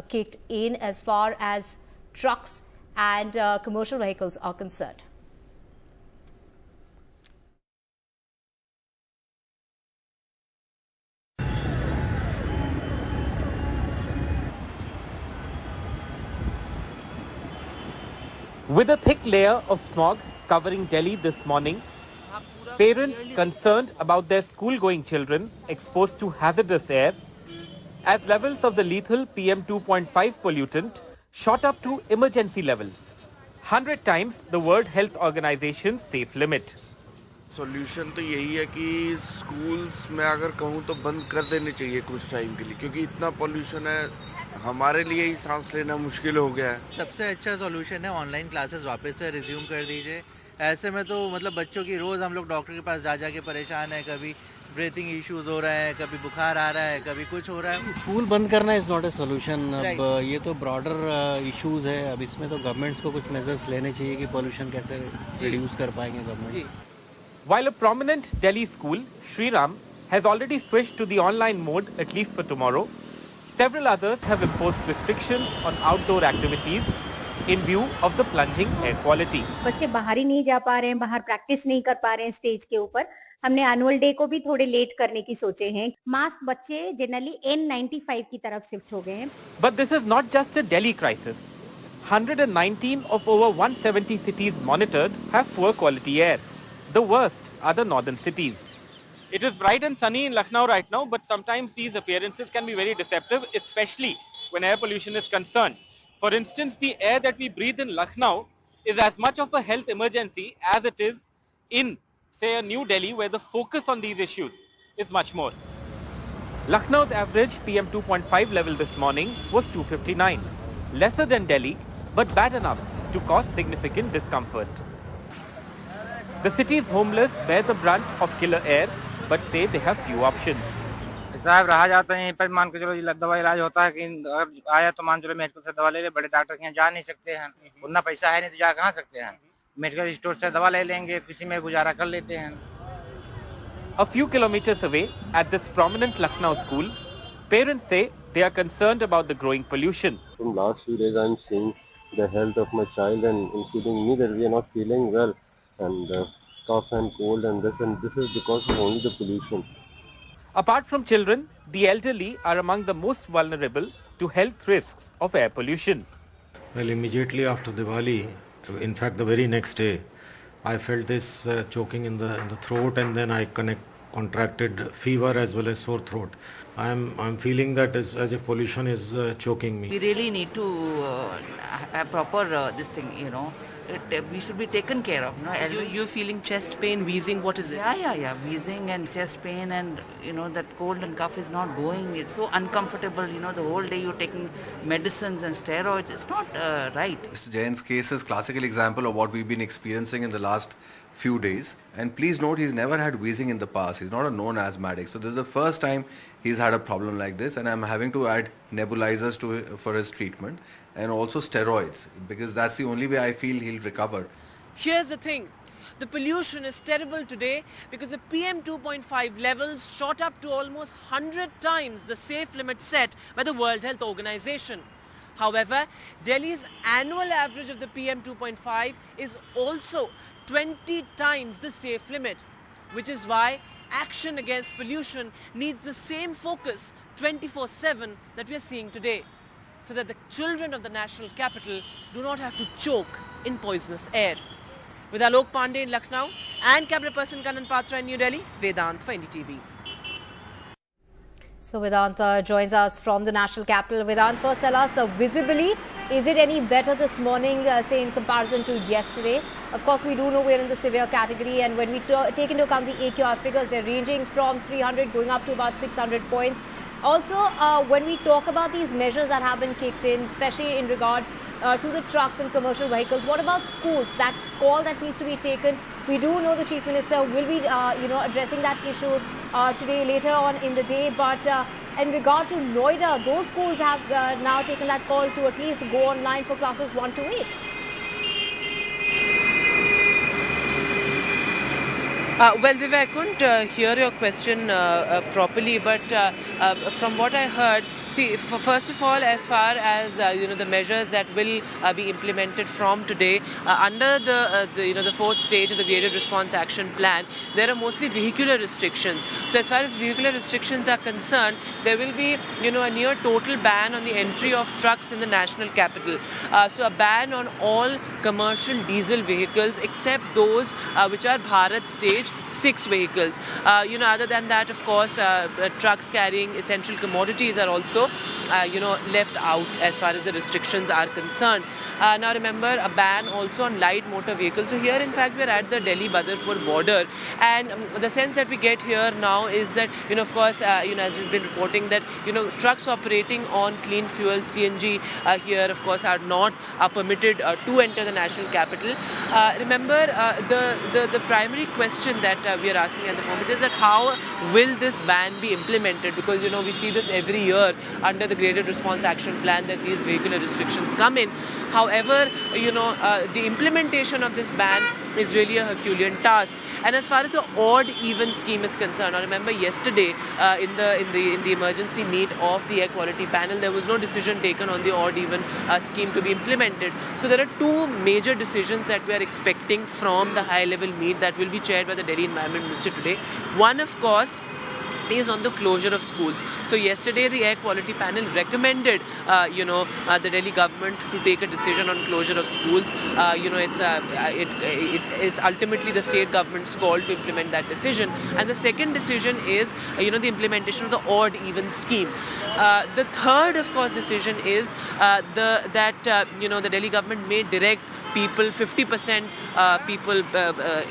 kicked in as far as trucks and commercial vehicles are concerned. With a thick layer of smog covering Delhi this morning, parents concerned about their school-going children exposed to hazardous air, as levels of the lethal PM2.5 pollutant shot up to emergency levels, 100 times the World Health Organization's safe limit. Solution तो यही है कि schools में अगर कहूँ तो बंद कर देने चाहिए कुछ टाइम के लिए, क्योंकि इतना पॉल्यूशन है, हमारे लिए ही सांस लेना मुश्किल हो गया है. सबसे अच्छा सॉल्यूशन है ऑनलाइन क्लासेस वापस से रिज्यूम कर दीजिए. ऐसे में तो मतलब बच्चों की रोज़ हम लोग डॉक्टर के पास जा के परेशान है. कभी ब्रीथिंग इश्यूज हो रहा है, कभी बुखार आ रहा है, कभी कुछ हो रहा है. स्कूल बंद करना इज़ नॉट ए सोल्यूशन. अब ये तो ब्रॉडर इश्यूज है. अब इसमें तो गवर्नमेंट्स को कुछ मेजर्स लेने चाहिए कि पॉल्यूशन कैसे रिड्यूस कर पाएंगे governments. While a prominent Delhi school, Shri Ram, has already switched to the online mode at least for tomorrow, several others have imposed restrictions on outdoor activities in view of the plunging air quality. बच्चे बाहर ही नहीं जा पा रहे हैं, बाहर practice नहीं कर पा रहे हैं स्टेज के ऊपर. हमने एनुअल डे को भी थोड़े लेट करने की सोचे हैं. मास्क बच्चे जनरली N95 की तरफ शिफ्ट हो गए हैं. But this is not just a Delhi crisis. 119 of over 170 cities monitored have poor quality air. The worst are the northern cities. It is bright and sunny in Lucknow right now, but sometimes these appearances can be very deceptive, especially when air pollution is concerned. For instance, the air that we breathe in Lucknow is as much of a health emergency as it is in, say, a New Delhi, where the focus on these issues is much more. Lucknow's average PM2.5 level this morning was 259, lesser than Delhi, but bad enough to cause significant discomfort. The city's homeless bear the brunt of killer air, but say they have few options. साहब रहा जाता है यहीं पर, मान के चलो दवा इलाज होता है कि अगर आया तो मान चलो मेडिकल से दवा ले ले, बड़े डॉक्टर के यहाँ जा नहीं सकते हैं, उतना पैसा है नहीं तो जा कहाँ सकते हैं, मेडिकल स्टोर से दवा ले लेंगे, किसी में गुजारा कर लेते हैं. A few kilometers away, at this prominent Lucknow school, parents say they are concerned about the growing pollution. From last few days, I'm seeing the health of my child and including me that we are not feeling well and cough and cold and this is because of only the pollution. Apart from children, the elderly are among the most vulnerable to health risks of air pollution. Well, immediately after Diwali, in fact the very next day, I felt this choking in the throat, and then I contracted fever as well as sore throat. I'm feeling that as if pollution is choking me. We really need to have proper this thing, we should be taken care of. You're feeling chest pain, wheezing, what is it? Yeah. Wheezing and chest pain, and that cold and cough is not going. It's so uncomfortable. The whole day you're taking medicines and steroids. It's not right. Mr. Jain's case is a classical example of what we've been experiencing in the last few days. And please note, he's never had wheezing in the past. He's not a known asthmatic. So this is the first time he's had a problem like this, and I'm having to add nebulizers for his treatment and also steroids, because that's the only way I feel he'll recover. Here's the thing. The pollution is terrible today because the PM 2.5 levels shot up to almost 100 times the safe limit set by the World Health Organization. However, Delhi's annual average of the PM 2.5 is also 20 times the safe limit, which is why action against pollution needs the same focus 24/7 that we are seeing today, so that the children of the national capital do not have to choke in poisonous air. With Alok Pandey in Lucknow and camera person Kanan Patra in New Delhi, Vedant for NDTV. So Vedant joins us from the national capital. Vedant, first tell us, visibly, is it any better this morning, say in comparison to yesterday? Of course, we do know we're in the severe category, and when we take into account the AQR figures, they're ranging from 300 going up to about 600 points. Also, when we talk about these measures that have been kicked in, especially in regard to the trucks and commercial vehicles, what about schools? That call that needs to be taken. We do know the Chief Minister will be, addressing that issue today, later on in the day. But in regard to Noida, those schools have now taken that call to at least go online for classes 1 to 8. Well, Divya, I couldn't hear your question properly, but from what I heard, see, first of all, as far as the measures that will be implemented from today under the fourth stage of the Graded Response Action Plan, there are mostly vehicular restrictions. So, as far as vehicular restrictions are concerned, there will be a near total ban on the entry of trucks in the national capital. So, a ban on all commercial diesel vehicles except those which are Bharat Stage 6 vehicles. Other than that, of course, trucks carrying essential commodities are also left out as far as the restrictions are concerned. Now remember, a ban also on light motor vehicles. So here in fact we are at the Delhi-Badarpur border, and the sense that we get here now is that of course as we've been reporting that trucks operating on clean fuel CNG here of course are not permitted to enter the national capital. Remember the primary question that we are asking at the moment is that how will this ban be implemented, because we see this every year under the Graded Response Action Plan that these vehicular restrictions come in. However, the implementation of this ban is really a Herculean task. And as far as the odd even scheme is concerned, I remember yesterday in the emergency meet of the air quality panel, there was no decision taken on the odd even scheme to be implemented. So there are two major decisions that we are expecting from the high level meet that will be chaired by the Delhi Environment Minister today. One, of course, is on the closure of schools. So yesterday the air quality panel recommended the Delhi government to take a decision on closure of schools. It's ultimately the state government's call to implement that decision. And the second decision is the implementation of the odd even scheme. The third, of course, decision is the Delhi government may direct people, 50% people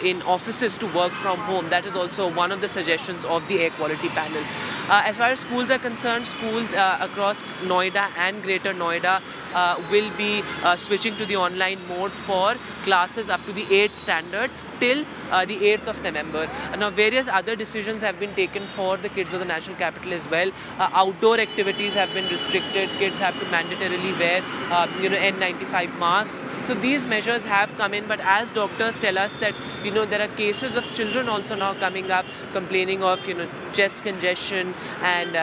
in offices to work from home. That is also one of the suggestions of the air quality panel. As far as schools are concerned, schools across Noida and Greater Noida will be switching to the online mode for classes up to the 8th standard till the 8th of November. Now, various other decisions have been taken for the kids of the national capital as well. Outdoor activities have been restricted. Kids have to mandatorily wear, N95 masks. So these measures have come in, but as doctors tell us that, there are cases of children also now coming up complaining of, chest congestion and,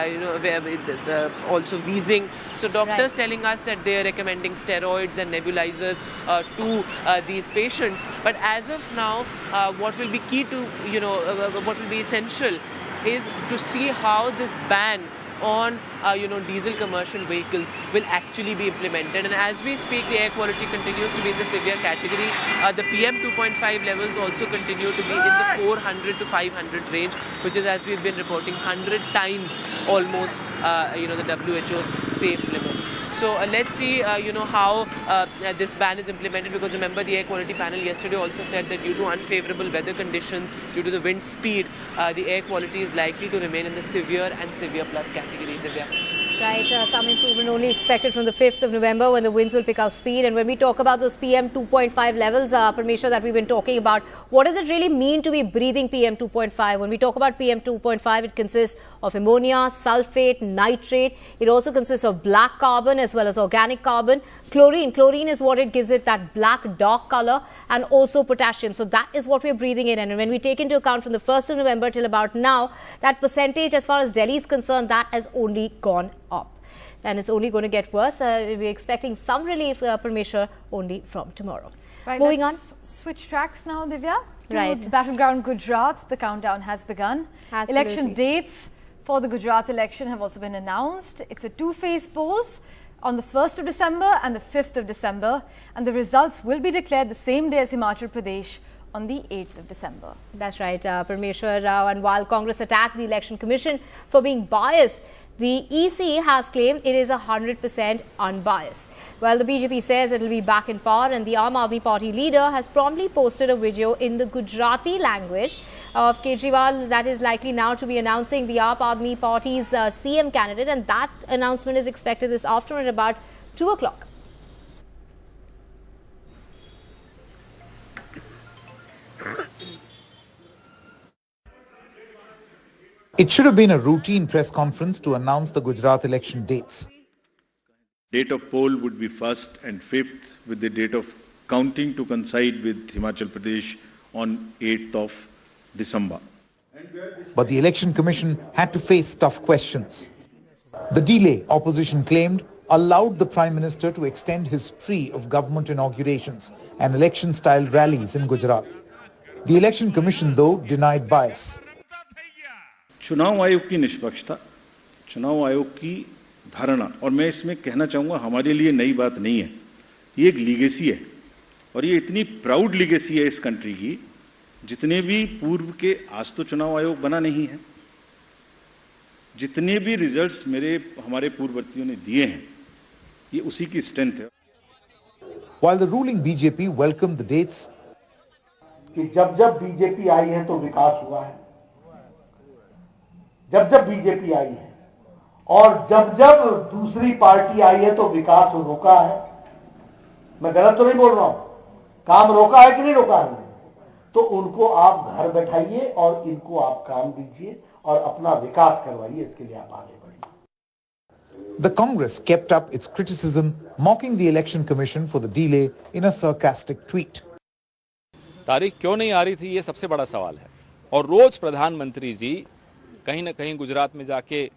also wheezing. So doctors telling us that they are recommending steroids and nebulizers to these patients. But as of now, what will be key to, what will be essential is to see how this ban on diesel commercial vehicles will actually be implemented. And as we speak, the air quality continues to be in the severe category. The PM 2.5 levels also continue to be in the 400 to 500 range, which is, as we've been reporting, 100 times almost the WHO's safe limit. So let's see, how this ban is implemented, because remember the air quality panel yesterday also said that due to unfavorable weather conditions, due to the wind speed, the air quality is likely to remain in the severe and severe plus category. Divya. Right, some improvement only expected from the 5th of November when the winds will pick up speed. And when we talk about those PM 2.5 levels, Parmeshwar, that we've been talking about, what does it really mean to be breathing PM 2.5? When we talk about PM 2.5, it consists of ammonia, sulfate, nitrate. It also consists of black carbon as well as organic carbon. Chlorine. Chlorine is what it gives it that black dark color, and also potassium. So that is what we're breathing in. And when we take into account from the 1st of November till about now, that percentage as far as Delhi is concerned, that has only gone up. And it's only going to get worse. We're expecting some relief, Parmeshwar, only from tomorrow. Right, moving on. Switch tracks now, Divya. To Right. battleground Gujarat, the countdown has begun. Absolutely. Election dates for the Gujarat election have also been announced. It's a two-phase polls on the 1st of December and the 5th of December. And the results will be declared the same day as Himachal Pradesh on the 8th of December. That's right, Parmeshwar Rao. And while Congress attacked the Election Commission for being biased, the EC has claimed it is 100% unbiased. Well, the BJP says it will be back in power, and the Aam Aadmi Party leader has promptly posted a video in the Gujarati language of Kejriwal that is likely now to be announcing the Aam Aadmi Party's CM candidate, and that announcement is expected this afternoon at about 2 o'clock. It should have been a routine press conference to announce the Gujarat election dates. Date of poll would be 1st and 5th, with the date of counting to coincide with Himachal Pradesh on 8th of December. But the Election Commission had to face tough questions. The delay, opposition claimed, allowed the Prime Minister to extend his spree of government inaugurations and election-style rallies in Gujarat. The Election Commission, though, denied bias. चुनाव आयोग की निष्पक्षता, चुनाव आयोग की धारणा, और मैं इसमें कहना चाहूँगा हमारे लिए नई बात नहीं है, ये एक लीगेसी है, और ये इतनी प्राउड लीगेसी है इस कंट्री की, जितने भी पूर्व के, आज तो चुनाव आयोग बना नहीं है, जितने भी रिजल्ट्स हमारे पूर्ववर्तियों ने दिए हैं, ये उसी की स्ट्रेंथ है. While the ruling BJP welcomed the dates, कि जब जब बीजेपी आई है तो विकास हुआ है, जब जब बीजेपी आई है, और जब जब दूसरी पार्टी आई है तो विकास रोका है. मैं गलत तो नहीं बोल रहा हूं, काम रोका है कि नहीं रोका है? तो उनको आप घर बैठाइए और इनको आप काम दीजिए और अपना विकास करवाइए, इसके लिए आप आगे बढ़िए. the Congress kept up its criticism, mocking the Election Commission for the delay in a sarcastic tweet. तारीख क्यों नहीं आ रही थी, ये सबसे बड़ा सवाल है. और रोज प्रधानमंत्री जी कहीं ना कहीं गुजरात में जाके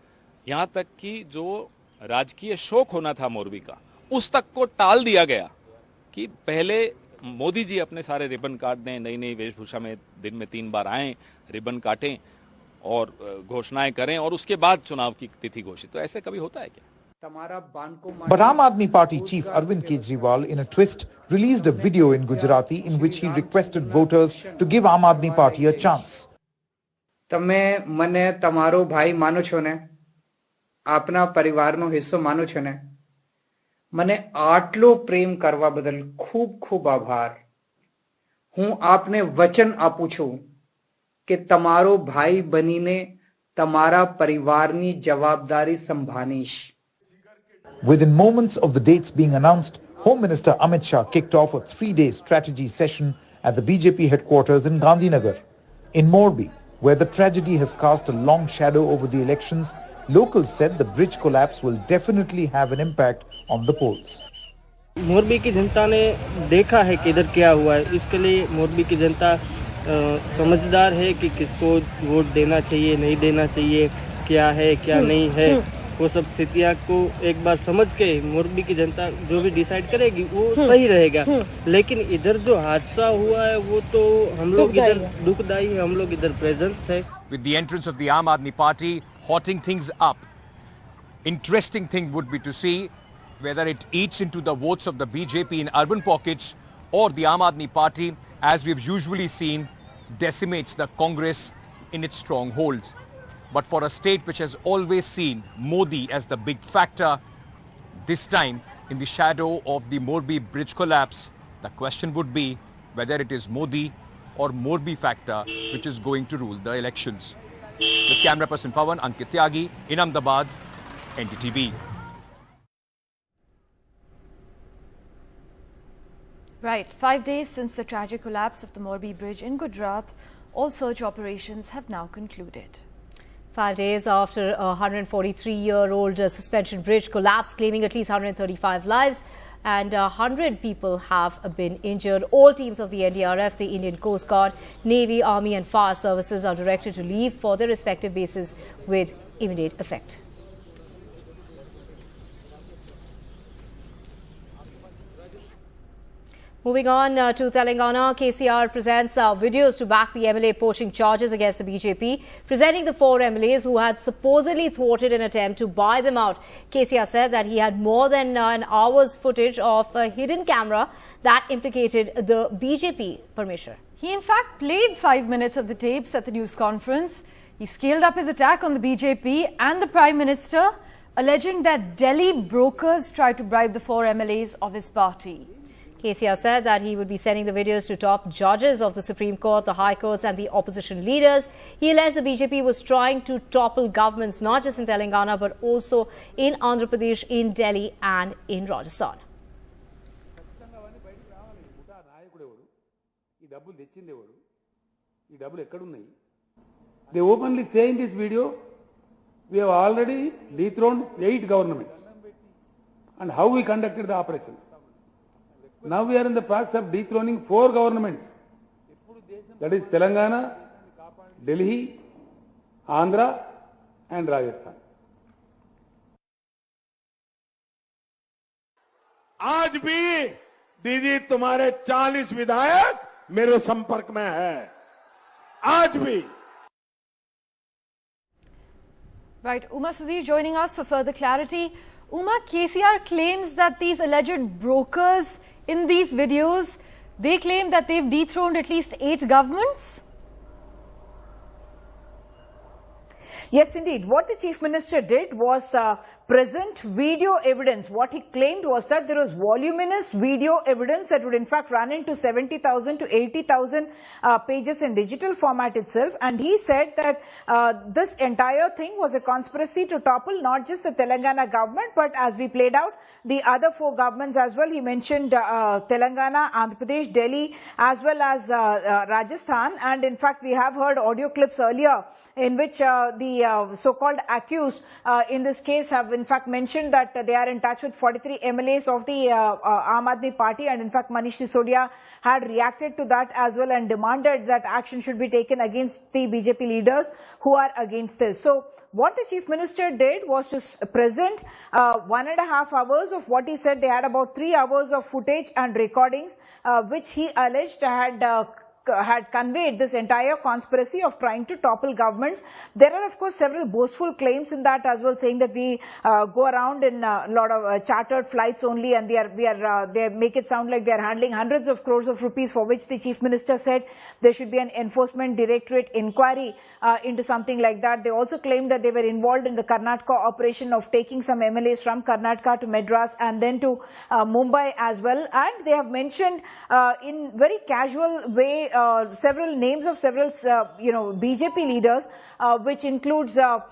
यहाँ तक कि जो राजकीय शोक होना था मोरबी का, उस तक को टाल दिया गया कि पहले मोदी जी अपने सारे रिबन काट दें, नई नई वेशभूषा में दिन में 3 बार आएं, रिबन काटें और घोषणाएं करें और उसके बाद चुनाव की तिथि घोषित. तो ऐसे कभी होता है क्या? But Aam Aadmi Party chief Arvind Kejriwal, in a twist, released a video in Gujarati in which he requested voters to give Aam Aadmi Party a chance. તમે મને તમારો ભાઈ માનો છો ને, આપના પરિવારનો હિસ્સો માનો છો ને, મને આટલો પ્રેમ કરવા બદલ ખૂબ ખૂબ આભાર. હું આપને વચન આપું છું કે તમારો ભાઈ બનીને તમારા પરિવારની જવાબદારી સંભાળીશ. Within moments of the dates being announced, Home Minister Amit Shah kicked off a 3-day strategy session at the BJP headquarters in Gandhinagar. In Morbi, where the tragedy has cast a long shadow over the elections, locals said the bridge collapse will definitely have an impact on the polls. Morbi की जनता ने देखा है कि इधर क्या हुआ है, इसके लिए मोरबी की जनता समझदार है कि किसको वोट देना चाहिए, नहीं देना चाहिए, क्या है क्या नहीं है, वो सब स्थितियाँ को एक बार समझ के मोरबी की जनता जो भी डिसाइड करेगी वो सही रहेगा। लेकिन इधर जो हादसा हुआ है वो तो हम लोग इधर दुखदाई है, हम लोग इधर प्रेजेंट थे। With the entrance of the Aam Aadmi Party hotting things up, interesting thing would be to see whether it eats into the votes of the BJP in urban pockets or the Aam Aadmi Party, as we've usually seen, decimates the Congress in its strongholds. But for a state which has always seen Modi as the big factor, this time in the shadow of the Morbi bridge collapse, the question would be whether it is Modi or Morbi factor which is going to rule the elections. With camera person Pawan, Ankit Tyagi in Ahmedabad, NDTV. Right, 5 days since the tragic collapse of the Morbi bridge in Gujarat, all search operations have now concluded. 5 days after a 143-year-old suspension bridge collapsed, claiming at least 135 lives, and 100 people have been injured. All teams of the NDRF, the Indian Coast Guard, Navy, Army and Fire Services are directed to leave for their respective bases with immediate effect. Moving on to Telangana, KCR presents videos to back the MLA poaching charges against the BJP, presenting the 4 MLAs who had supposedly thwarted an attempt to buy them out. KCR said that he had more than an hour's footage of a hidden camera that implicated the BJP Parmeshwar. He in fact played 5 minutes of the tapes at the news conference. He scaled up his attack on the BJP and the Prime Minister, alleging that Delhi brokers tried to bribe the 4 MLAs of his party. KCR said that he would be sending the videos to top judges of the Supreme Court, the High Courts and the opposition leaders. He alleged the BJP was trying to topple governments not just in Telangana but also in Andhra Pradesh, in Delhi and in Rajasthan. They openly say in this video, we have already dethroned 8 governments and how we conducted the operations. Now we are in the process of dethroning 4 governments. That is Telangana, Delhi, Andhra and Rajasthan. आज भी दीदी तुम्हारे 40 विधायक मेरे संपर्क में है आज भी. Right, Uma Sudhir joining us for further clarity. Uma, KCR claims that these alleged brokers in these videos, they claim that they've dethroned at least 8 governments. Yes, indeed. What the Chief Minister did was present video evidence. What he claimed was that there was voluminous video evidence that would in fact run into 70,000 to 80,000 pages in digital format itself. And he said that this entire thing was a conspiracy to topple not just the Telangana government, but as we played out, the other 4 governments as well. He mentioned Telangana, Andhra Pradesh, Delhi, as well as Rajasthan. And in fact, we have heard audio clips earlier in which the so-called accused in this case have in fact mentioned that they are in touch with 43 MLAs of the Aam Aadmi Party, and in fact Manish Sisodia had reacted to that as well and demanded that action should be taken against the BJP leaders who are against this. So what the Chief Minister did was to present 1.5 hours of what he said. They had about 3 hours of footage and recordings which he alleged had conveyed this entire conspiracy of trying to topple governments. There are of course several boastful claims in that as well, saying that we go around in a lot of chartered flights only, and they make it sound like they are handling hundreds of crores of rupees, for which the Chief Minister said there should be an enforcement directorate inquiry into something like that. They also claimed that they were involved in the Karnataka operation of taking some MLAs from Karnataka to Madras and then to Mumbai as well. And they have mentioned in very casual way several names of several, BJP leaders, which includes, the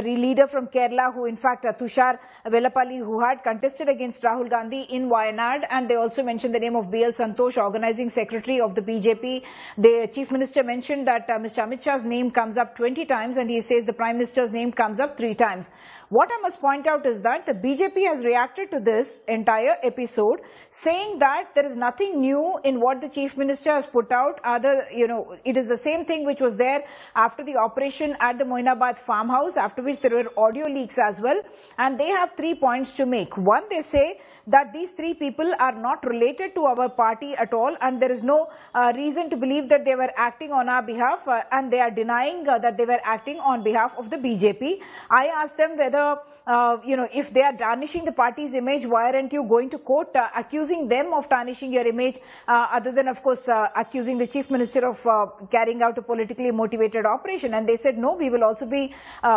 leader from Kerala, who in fact, Tushar Vellapalli, who had contested against Rahul Gandhi in Wayanad, and they also mentioned the name of B.L. Santosh, organizing secretary of the BJP. The Chief Minister mentioned that Mr. Amit Shah's name comes up 20 times, and he says the Prime Minister's name comes up 3 times. What I must point out is that the BJP has reacted to this entire episode, saying that there is nothing new in what the Chief Minister has put out. It is the same thing which was there after the operation at the Moinabad farmhouse, after which there were audio leaks as well. And they have 3 points to make. One, they say that these 3 people are not related to our party at all, and there is no reason to believe that they were acting on our behalf, and they are denying that they were acting on behalf of the BJP. I asked them whether, if they are tarnishing the party's image, why aren't you going to court accusing them of tarnishing your image, other than, of course, accusing the Chief Minister of carrying out a politically motivated operation? And they said, no, we will also be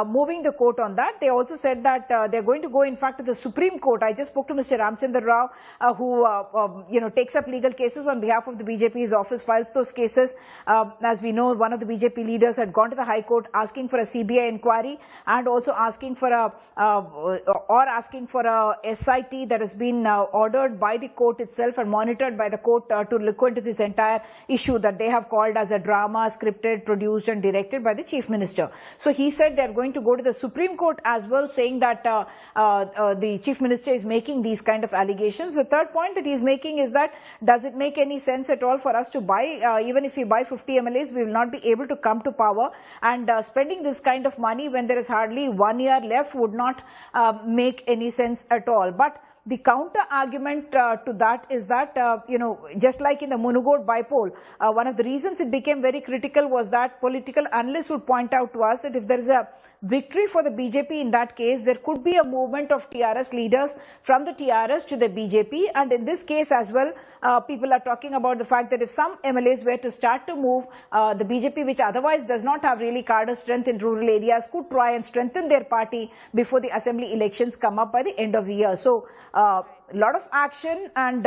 moving the court on that. They also said that they're going to go, in fact, to the Supreme Court. I just spoke to Mr. Ramchandra Rao, who, takes up legal cases on behalf of the BJP. His office files those cases. As we know, one of the BJP leaders had gone to the High Court asking for a CBI inquiry, and also asking for a SIT that has been ordered by the court itself and monitored by the court to look into this entire issue that they have called as a drama, scripted, produced and directed by the Chief Minister. So he said they are going to go to the Supreme Court as well, saying that the Chief Minister is making these kind of allegations. The third point that he is making is that, does it make any sense at all for us to buy, even if we buy 50 MLAs, we will not be able to come to power, and spending this kind of money when there is hardly 1 year left would not make any sense at all. But the counter argument to that is that, just like in the Munugod bipole, one of the reasons it became very critical was that political analysts would point out to us that if there is a victory for the BJP in that case, there could be a movement of TRS leaders from the TRS to the BJP. And in this case as well, people are talking about the fact that if some MLAs were to start to move, the BJP, which otherwise does not have really cadre strength in rural areas, could try and strengthen their party before the assembly elections come up by the end of the year. So, a lot of action, and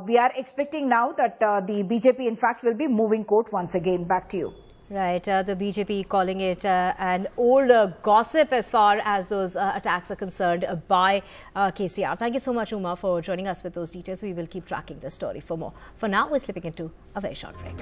we are expecting now that the BJP in fact will be moving court once again. Back to you. Right, the BJP calling it an old gossip as far as those attacks are concerned by KCR. Thank you so much, Uma, for joining us with those details. We will keep tracking this story for more. For now, we're slipping into a very short break.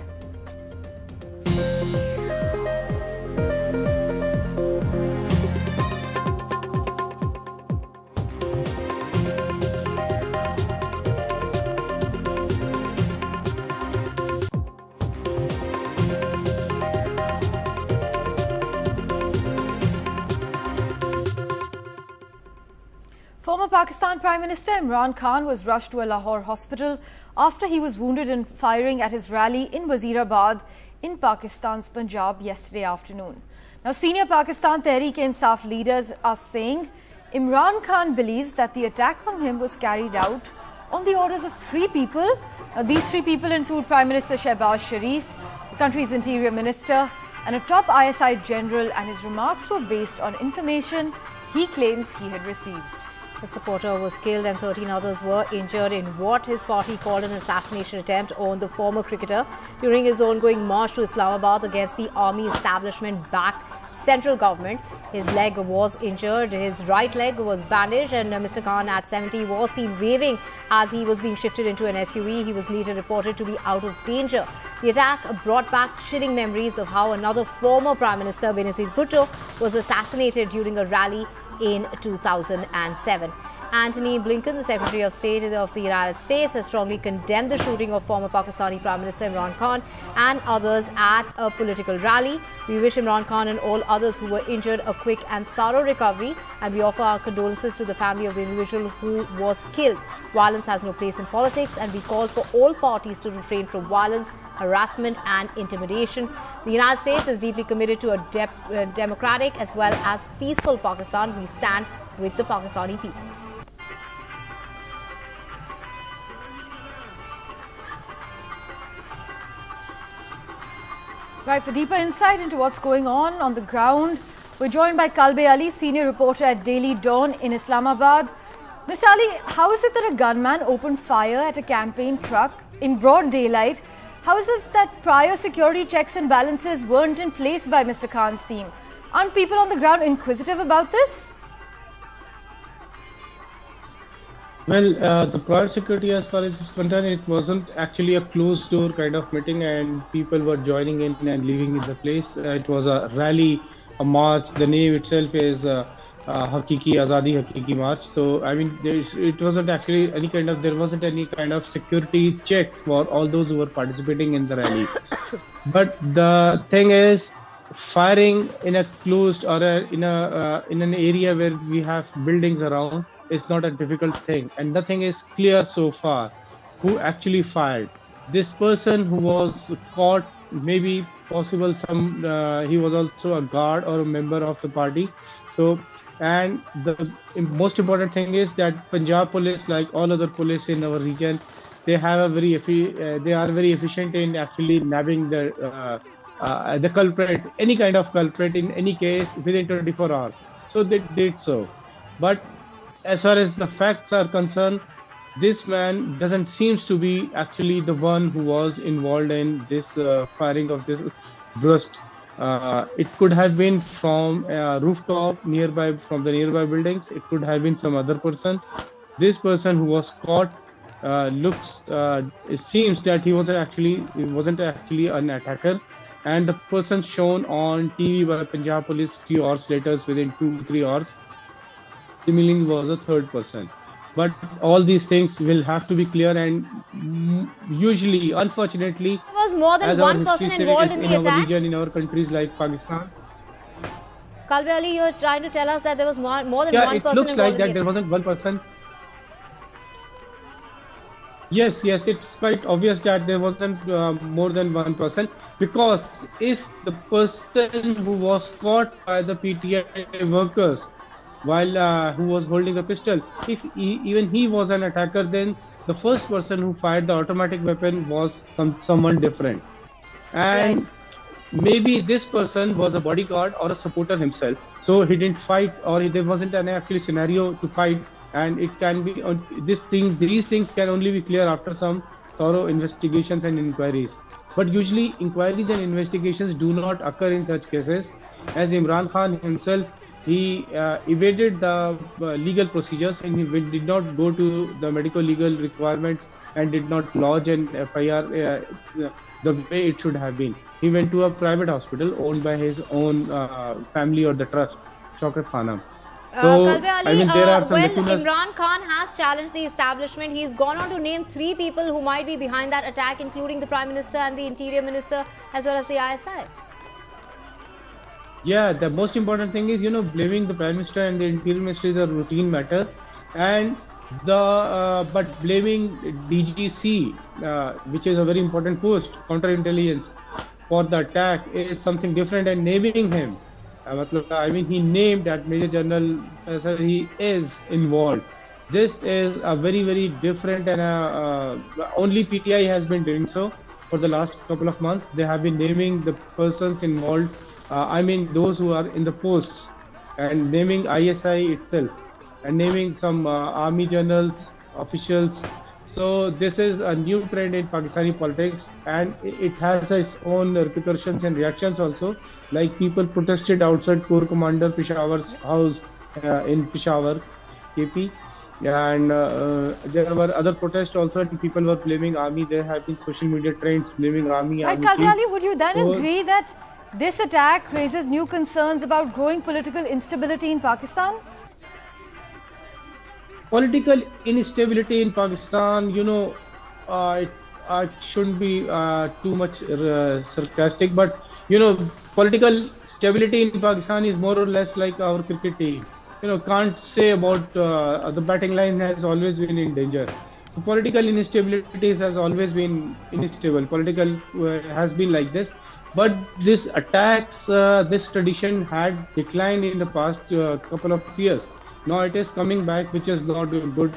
Former Pakistan Prime Minister Imran Khan was rushed to a Lahore hospital after he was wounded in firing at his rally in Wazirabad in Pakistan's Punjab yesterday afternoon. Now, senior Pakistan Tehreek-e-Insaf leaders are saying Imran Khan believes that the attack on him was carried out on the orders of 3 people. Now, these 3 people include Prime Minister Shehbaz Sharif, the country's interior minister, and a top ISI general, and his remarks were based on information he claims he had received. The supporter was killed and 13 others were injured in what his party called an assassination attempt on the former cricketer during his ongoing march to Islamabad against the army establishment-backed central government. His leg was injured, his right leg was bandaged, and Mr. Khan at 70 was seen waving as he was being shifted into an SUV. He was later reported to be out of danger. The attack brought back chilling memories of how another former Prime Minister, Benazir Bhutto, was assassinated during a rally in 2007. Antony Blinken, the Secretary of State of the United States, has strongly condemned the shooting of former Pakistani Prime Minister Imran Khan and others at a political rally. We wish Imran Khan and all others who were injured a quick and thorough recovery, and we offer our condolences to the family of the individual who was killed. Violence has no place in politics, and we call for all parties to refrain from violence, harassment and intimidation. The United States is deeply committed to a democratic as well as peaceful Pakistan. We stand with the Pakistani people. Right, for deeper insight into what's going on the ground, we're joined by Kalbe Ali, senior reporter at Daily Dawn in Islamabad. Mr. Ali, how is it that a gunman opened fire at a campaign truck in broad daylight. How is it that prior security checks and balances weren't in place by Mr. Khan's team? Aren't people on the ground inquisitive about this? Well, the prior security, as far as it's concerned, it wasn't actually a closed door kind of meeting and people were joining in and leaving the place. It was a rally, a march. The name itself is Hakiki, Azadi Hakiki March. So, I mean, it wasn't actually there wasn't any kind of security checks for all those who were participating in the rally. But the thing is, firing in a closed or in an area where we have buildings around, is not a difficult thing, and nothing is clear so far who actually fired. This person who was caught, maybe possible he was also a guard or a member of the party. So, and the most important thing is that Punjab police, like all other police in our region, they are very efficient in actually nabbing the culprit, any kind of culprit in any case within 24 hours. So they did so, but as far as the facts are concerned, this man doesn't seems to be actually the one who was involved in this firing of this burst. It could have been from a rooftop nearby, from the nearby buildings. It could have been some other person. This person who was caught it seems that he wasn't actually an attacker, and the person shown on TV by Punjab police few hours later, within 2-3 hours, seemingly was a third person. But all these things will have to be clear, and usually, unfortunately, there was more than one person involved in the attack our region, in our countries like Pakistan. Kalbe Ali, you're trying to tell us that there was more than one person involved. Yeah, it looks like that there wasn't one person. Yes, it's quite obvious that there wasn't more than one person, because if the person who was caught by the PTI workers while who was holding a pistol, if even he was an attacker, then the first person who fired the automatic weapon was someone different. And maybe this person was a bodyguard or a supporter himself, so he didn't fight, or there wasn't an actual scenario to fight. And it can be these things can only be clear after some thorough investigations and inquiries. But usually inquiries and investigations do not occur in such cases, as Imran Khan himself, he evaded the legal procedures, and he did not go to the medical legal requirements and did not lodge an FIR the way it should have been. He went to a private hospital owned by his own family or the trust, Shaukat Khanam. So, Kalbe Ali, there are some Imran Khan has challenged the establishment. He's gone on to name 3 people who might be behind that attack, including the Prime Minister and the Interior Minister, as well as the ISI. Yeah, the most important thing is, blaming the Prime Minister and the Interior Minister is a routine matter, and but blaming DGC, which is a very important post, counterintelligence, for the attack is something different, and naming him, I mean, he named that Major General, he is involved. This is a very, very different, and only PTI has been doing so for the last couple of months. They have been naming the persons involved. I mean, those who are in the posts, and naming ISI itself, and naming some army generals, officials. So this is a new trend in Pakistani politics, and it has its own repercussions and reactions also. Like, people protested outside Corps Commander Peshawar's house in Peshawar, KP, and there were other protests also, and people were blaming army. There have been social media trends blaming army. Right, Kalbe Ali, would you then agree that this attack raises new concerns about growing political instability in Pakistan? Political instability in Pakistan, it shouldn't be too much sarcastic, but political stability in Pakistan is more or less like our cricket team. Can't say about the batting line has always been in danger. So political instability has always been unstable. Political has been like this. But this attacks, this tradition had declined in the past couple of years. Now it is coming back, which is not a good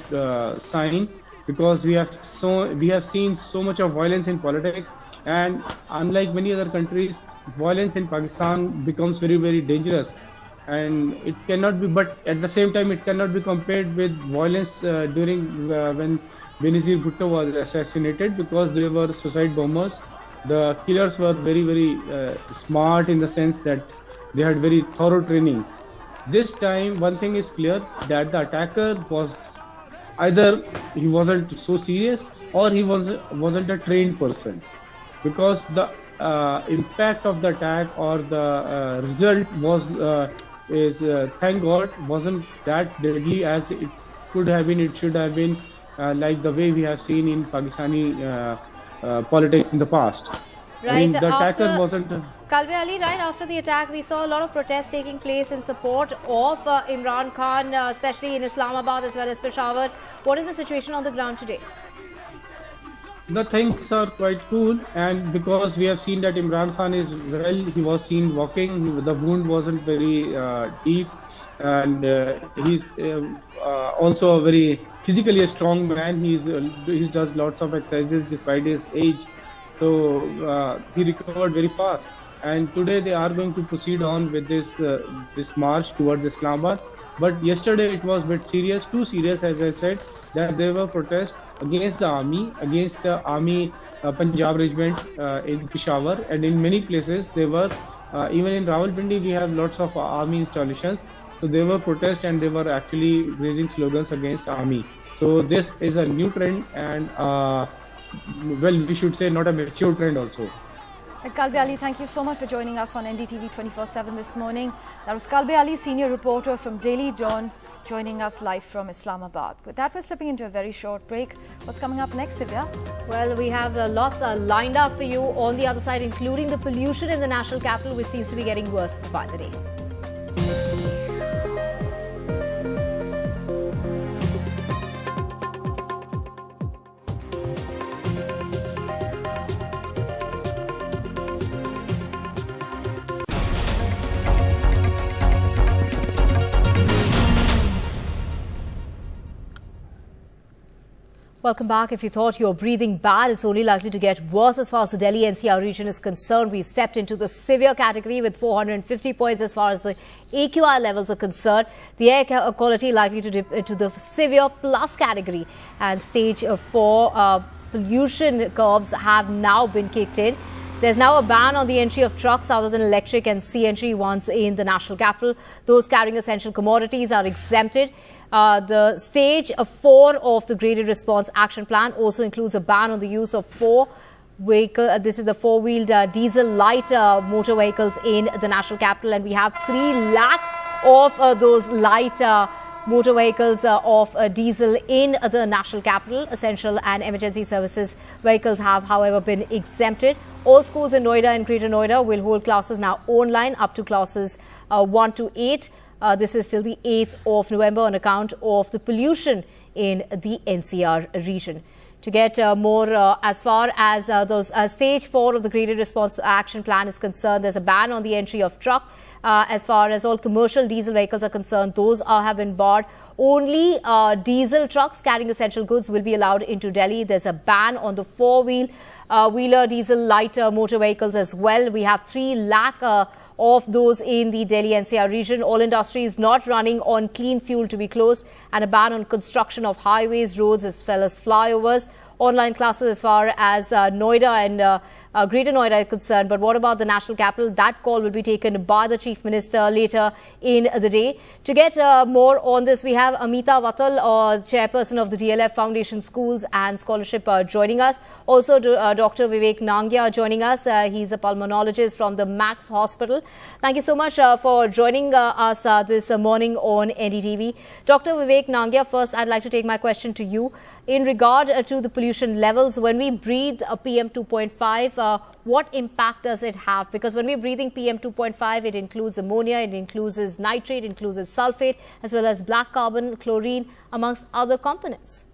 sign, because we have seen so much of violence in politics, and unlike many other countries, violence in Pakistan becomes very, very dangerous, and it cannot be. But at the same time, it cannot be compared with violence during when Benazir Bhutto was assassinated, because they were suicide bombers. The killers were very, very smart, in the sense that they had very thorough training. This time, one thing is clear, that the attacker was either he wasn't so serious, or he wasn't a trained person, because the impact of the attack, or the result was thank God, wasn't that deadly as it could have been. It should have been, like the way we have seen in Pakistani politics in the past. Right. I mean, the attacker wasn't. Kalbe Ali, right after the attack, we saw a lot of protests taking place in support of Imran Khan, especially in Islamabad as well as Peshawar. What is the situation on the ground today? The things are quite cool, and because we have seen that Imran Khan is well, he was seen walking, the wound wasn't very deep, and he's also a very physically a strong man. He does lots of exercises despite his age, so he recovered very fast. And today they are going to proceed on with this march towards Islamabad. But yesterday it was a bit serious, too serious, as I said, that there were protests against the army Punjab regiment in Peshawar, and in many places they were, even in Rawalpindi we have lots of army installations, so there were protests and they were actually raising slogans against army. So this is a new trend, and well, we should say not a mature trend also. Kalbe Ali, thank you so much for joining us on NDTV 24/7 this morning. That was Kalbe Ali, senior reporter from Daily Dawn, joining us live from Islamabad. With that, we're stepping into a very short break. What's coming up next, Divya? Well, we have lots lined up for you on the other side, including the pollution in the national capital, which seems to be getting worse by the day. Welcome back. If you thought you're breathing bad, it's only likely to get worse as far as the Delhi NCR region is concerned. We've stepped into the severe category with 450 points as far as the AQI levels are concerned. The air quality likely to dip into the severe plus category, and stage 4 pollution curves have now been kicked in. There's now a ban on the entry of trucks other than electric and CNG ones in the national capital. Those carrying essential commodities are exempted. The stage 4 of the graded response action plan also includes a ban on the use of this is the four-wheeled diesel light motor vehicles in the national capital, and we have 3 lakh of those light motor vehicles of diesel in the national capital. Essential and emergency services vehicles have, however, been exempted. All schools in Noida and Greater Noida will hold classes now online up to classes 1 to 8. This is till the 8th of November on account of the pollution in the NCR region. To get more as far as those stage 4 of the graded response action plan is concerned, there's a ban on the entry of truck. As far as all commercial diesel vehicles are concerned, those have been barred. Only diesel trucks carrying essential goods will be allowed into Delhi. There's a ban on the four-wheeler diesel light motor vehicles as well. We have 3 lakh of those in the Delhi NCR region. All industries not running on clean fuel to be closed, and a ban on construction of highways, roads as well as flyovers. Online classes as far as Noida and Greater Noida is concerned. But what about the national capital? That call will be taken by the Chief Minister later in the day. To get more on this, we have Amita Vatal, chairperson of the DLF Foundation Schools and Scholarship, joining us. Also, Dr. Vivek Nangia joining us. He's a pulmonologist from the Max Hospital. Thank you so much for joining us this morning on NDTV. Dr. Vivek Nangia, first I'd like to take my question to you. In regard to the pollution levels, when we breathe PM 2.5, what impact does it have? Because when we're breathing PM 2.5, it includes ammonia, it includes nitrate, it includes sulfate, as well as black carbon, chlorine, amongst other components.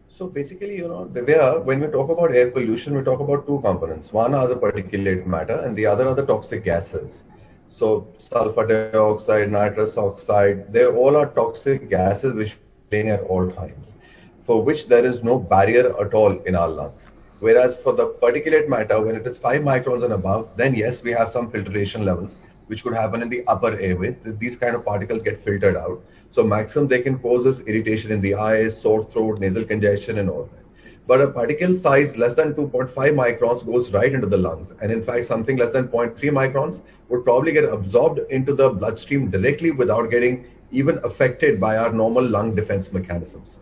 So basically, Divya, when we talk about air pollution, we talk about 2 components. One are the particulate matter and the other are the toxic gases. So sulfur dioxide, nitrous oxide, they all are toxic gases which playing at all times, for which there is no barrier at all in our lungs. Whereas for the particulate matter, when it is 5 microns and above, then yes, we have some filtration levels. which could happen in the upper airways. These kind of particles get filtered out. So maximum they can cause is irritation in the eyes, sore throat, nasal congestion and all that. But a particle size less than 2.5 microns goes right into the lungs. And in fact, something less than 0.3 microns would probably get absorbed into the bloodstream directly without getting even affected by our normal lung defense mechanisms.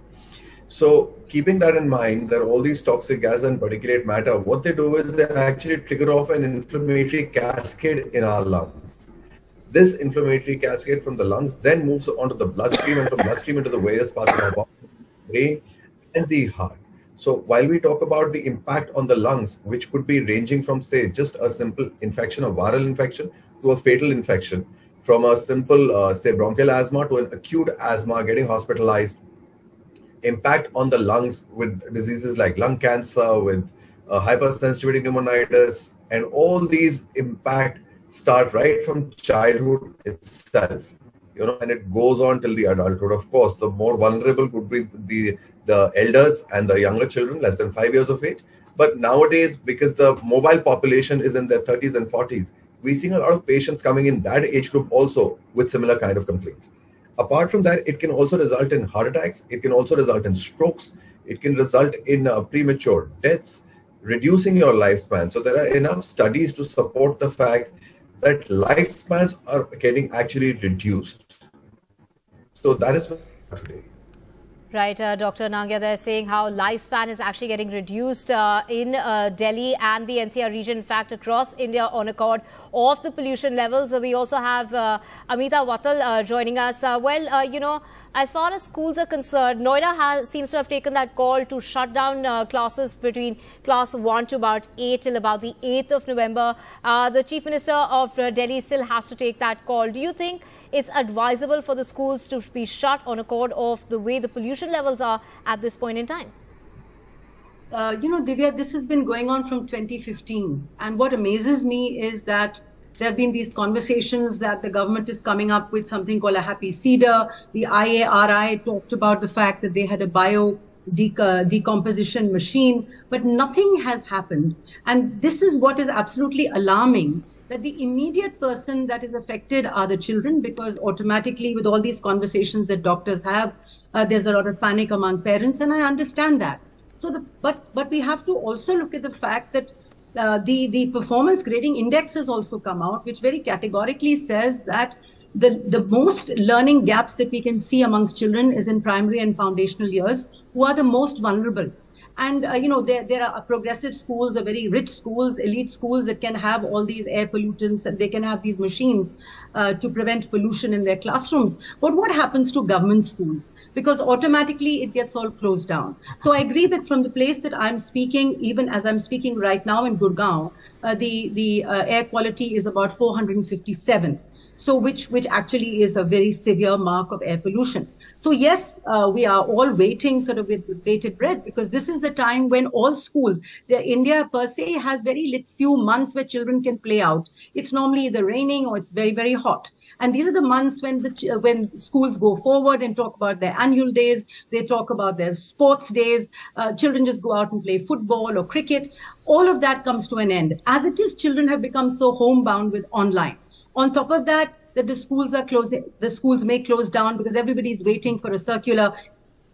So keeping that in mind, that all these toxic gas and particulate matter, what they do is they actually trigger off an inflammatory cascade in our lungs. This inflammatory cascade from the lungs then moves onto the bloodstream and from bloodstream into the various parts of our body, brain and the heart. So while we talk about the impact on the lungs, which could be ranging from, say, just a simple infection, a viral infection, to a fatal infection, from a simple, say, bronchial asthma to an acute asthma, getting hospitalized, impact on the lungs with diseases like lung cancer, with hypersensitivity pneumonitis, and all these impact start right from childhood itself, and it goes on till the adulthood. Of course, the more vulnerable could be the elders and the younger children, less than 5 years of age. But nowadays, because the mobile population is in their 30s and 40s, we're seeing a lot of patients coming in that age group also with similar kind of complaints. Apart from that, it can also result in heart attacks. It can also result in strokes. It can result in premature deaths, reducing your lifespan. So there are enough studies to support the fact that lifespans are getting actually reduced. So that is what today. Right, Dr. Nangia, they're saying how lifespan is actually getting reduced in Delhi and the NCR region, in fact, across India on account of the pollution levels. We also have Amita Wattal joining us. As far as schools are concerned, Noida seems to have taken that call to shut down classes between class 1 to about 8 till about the 8th of November. The Chief Minister of Delhi still has to take that call. Do you think it's advisable for the schools to be shut on account of the way the pollution levels are at this point in time? Divya, this has been going on from 2015. And what amazes me is that there have been these conversations that the government is coming up with something called a happy cedar. The IARI talked about the fact that they had a bio decomposition machine, but nothing has happened. And this is what is absolutely alarming, that the immediate person that is affected are the children, because automatically with all these conversations that doctors have, there's a lot of panic among parents, and I understand that. So, but we have to also look at the fact that the performance grading index has also come out, which very categorically says that the most learning gaps that we can see amongst children is in primary and foundational years, who are the most vulnerable. And, there are progressive schools, very rich schools, elite schools that can have all these air pollutants, and they can have these machines to prevent pollution in their classrooms. But what happens to government schools? Because automatically it gets all closed down. So I agree that from the place that I'm speaking, even as I'm speaking right now in Gurgaon, the air quality is about 457. So which actually is a very severe mark of air pollution. So yes, we are all waiting sort of with bated breath, because this is the time when all schools, India per se has very few months where children can play out. It's normally either raining or it's very, very hot. And these are the months when schools go forward and talk about their annual days. They talk about their sports days. Children just go out and play football or cricket. All of that comes to an end. As it is, children have become so homebound with online. On top of that the schools are closing, the schools may close down because everybody is waiting for a circular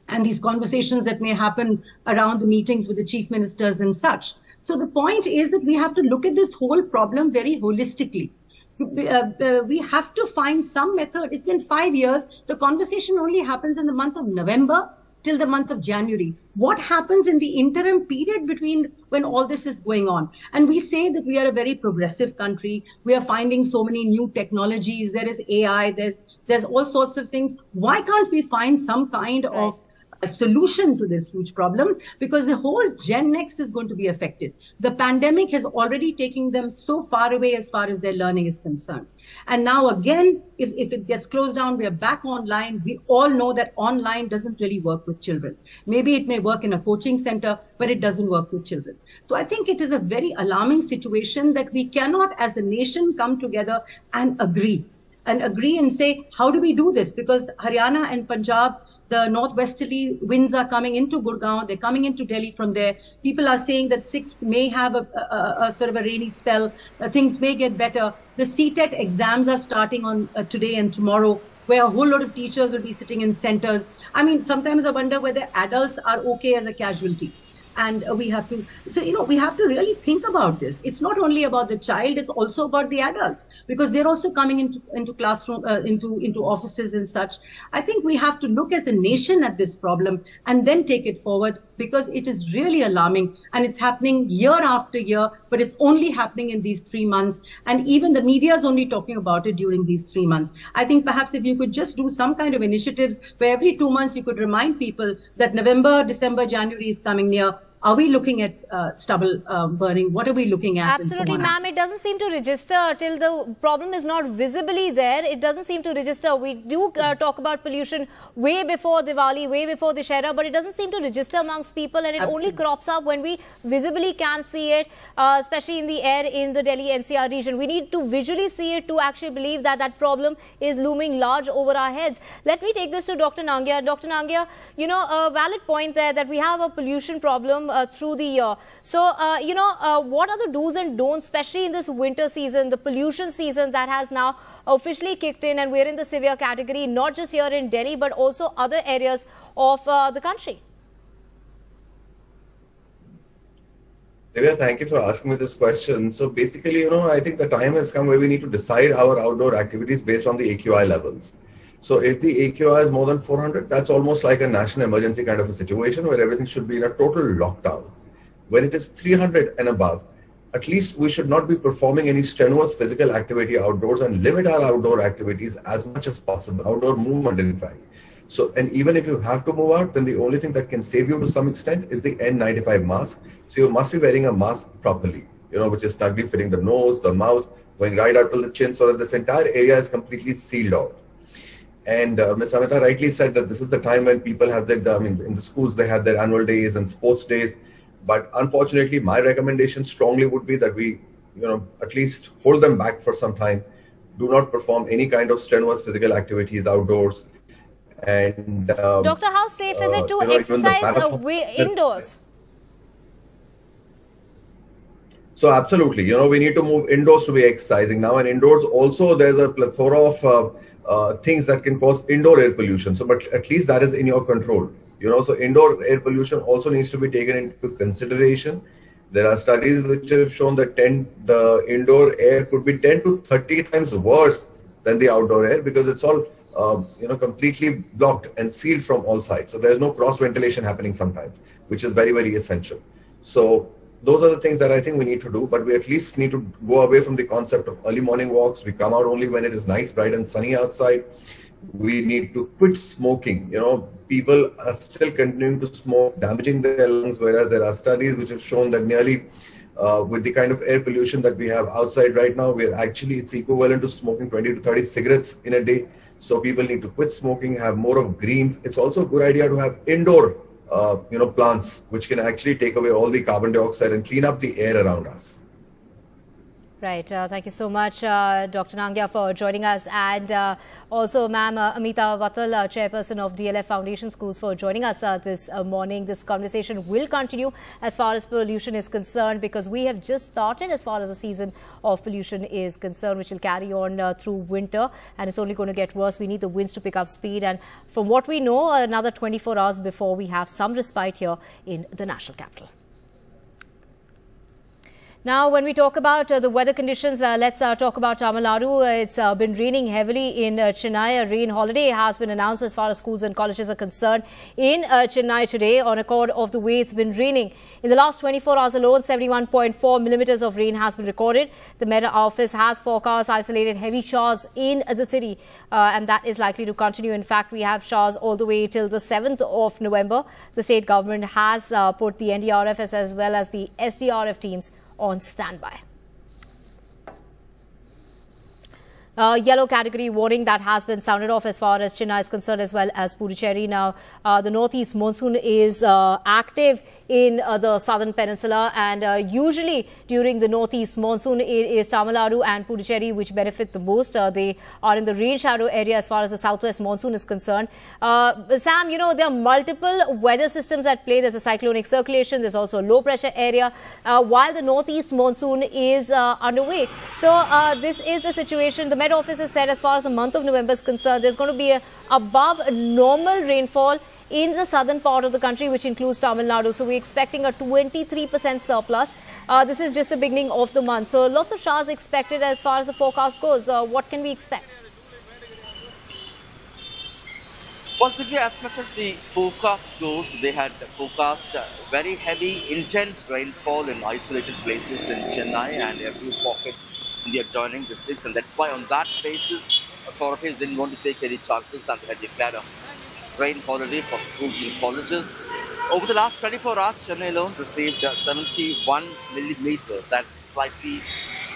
and these conversations that may happen around the meetings with the chief ministers and such. So the point is that we have to look at this whole problem very holistically. We have to find some method. It's been 5 years. The conversation only happens in the month of November till the month of January. What happens in the interim period between when all this is going on? And we say that we are a very progressive country. We are finding so many new technologies. There is AI, there's all sorts of things. Why can't we find some kind of a solution to this huge problem? Because the whole Gen Next is going to be affected. The pandemic has already taken them so far away as far as their learning is concerned. And now again, if it gets closed down, we are back online. We all know that online doesn't really work with children. Maybe it may work in a coaching center, but it doesn't work with children. So I think it is a very alarming situation that we cannot as a nation come together and agree and say, how do we do this? Because Haryana and Punjab The northwesterly winds are coming into Gurgaon. They're coming into Delhi from there. People are saying that 6th may have a sort of a rainy spell. Things may get better. The CTET exams are starting on today and tomorrow, where a whole lot of teachers will be sitting in centers. I mean, sometimes I wonder whether adults are okay as a casualty. And we have to, so, we have to really think about this. It's not only about the child, it's also about the adult, because they're also coming into classroom, into offices and such. I think we have to look as a nation at this problem and then take it forwards, because it is really alarming and it's happening year after year, but it's only happening in these 3 months. And even the media is only talking about it during these 3 months. I think perhaps if you could just do some kind of initiatives where every 2 months you could remind people that November, December, January is coming near. Are we looking at stubble burning? What are we looking at? Absolutely, ma'am. It doesn't seem to register till the problem is not visibly there. It doesn't seem to register. We do talk about pollution way before Diwali, way before Dussehra, but it doesn't seem to register amongst people, and it only crops up when we visibly can see it, especially in the air in the Delhi NCR region. We need to visually see it to actually believe that that problem is looming large over our heads. Let me take this to Dr. Nangia. Dr. Nangia, a valid point there that we have a pollution problem through the year. So, what are the do's and don'ts, especially in this winter season, the pollution season that has now officially kicked in, and we're in the severe category, not just here in Delhi, but also other areas of the country? Divya, thank you for asking me this question. So basically, I think the time has come where we need to decide our outdoor activities based on the AQI levels. So if the AQI is more than 400, that's almost like a national emergency kind of a situation where everything should be in a total lockdown. When it is 300 and above, at least we should not be performing any strenuous physical activity outdoors and limit our outdoor activities as much as possible, outdoor movement in fact. So, and even if you have to move out, then the only thing that can save you to some extent is the N95 mask. So you must be wearing a mask properly, which is snugly fitting the nose, the mouth, going right up to the chin so that this entire area is completely sealed off. And Ms. Amita rightly said that this is the time when people have in the schools, they have their annual days and sports days. But unfortunately, my recommendation strongly would be that we, at least hold them back for some time. Do not perform any kind of strenuous physical activities outdoors. And Doctor, how safe is it to exercise indoors? So absolutely, we need to move indoors to be exercising now. And indoors also, there's a plethora of things that can cause indoor air pollution. So, but at least that is in your control. So indoor air pollution also needs to be taken into consideration. There are studies which have shown that the indoor air could be 10 to 30 times worse than the outdoor air, because it's all completely blocked and sealed from all sides. So there's no cross ventilation happening sometimes, which is very, very essential. So those are the things that I think we need to do, but we at least need to go away from the concept of early morning walks. We come out only when it is nice, bright and sunny outside. We need to quit smoking. People are still continuing to smoke, damaging their lungs, whereas there are studies which have shown that nearly with the kind of air pollution that we have outside right now, it's equivalent to smoking 20 to 30 cigarettes in a day. So people need to quit smoking, have more of greens. It's also a good idea to have indoor plants which can actually take away all the carbon dioxide and clean up the air around us. Right. Thank you so much, Dr. Nangia, for joining us, and also Ma'am Amita Vatal, Chairperson of DLF Foundation Schools, for joining us this morning. This conversation will continue as far as pollution is concerned, because we have just started as far as the season of pollution is concerned, which will carry on through winter, and it's only going to get worse. We need the winds to pick up speed, and from what we know, another 24 hours before we have some respite here in the national capital. Now, when we talk about the weather conditions, let's talk about Tamil Nadu. It's been raining heavily in Chennai. A rain holiday has been announced as far as schools and colleges are concerned in Chennai today on account of the way it's been raining. In the last 24 hours alone, 71.4 millimeters of rain has been recorded. The Met Office has forecast isolated heavy showers in the city, and that is likely to continue. In fact, we have showers all the way till the 7th of November. The state government has put the NDRF as well as the SDRF teams on standby. Yellow category warning that has been sounded off as far as Chennai is concerned, as well as Puducherry. Now, the northeast monsoon is active in the southern peninsula, and usually during the northeast monsoon, it is Tamil Nadu and Puducherry which benefit the most. They are in the rain shadow area as far as the southwest monsoon is concerned. Sam, you know, there are multiple weather systems at play. There's a cyclonic circulation. There's also a low pressure area while the northeast monsoon is underway. So this is the situation. The Met Office has said as far as the month of November is concerned, there's going to be a above normal rainfall in the southern part of the country, which includes Tamil Nadu. So we're expecting a 23% surplus. This is just the beginning of the month. So lots of showers expected as far as the forecast goes. What can we expect? Possibly, as much as the forecast goes, they had forecast very heavy, intense rainfall in isolated places in Chennai and a few pockets in the adjoining districts, and that's why on that basis authorities didn't want to take any chances and they had declared a rain holiday for schools and colleges. Over the last 24 hours, Chennai alone received 71 millimeters. That's slightly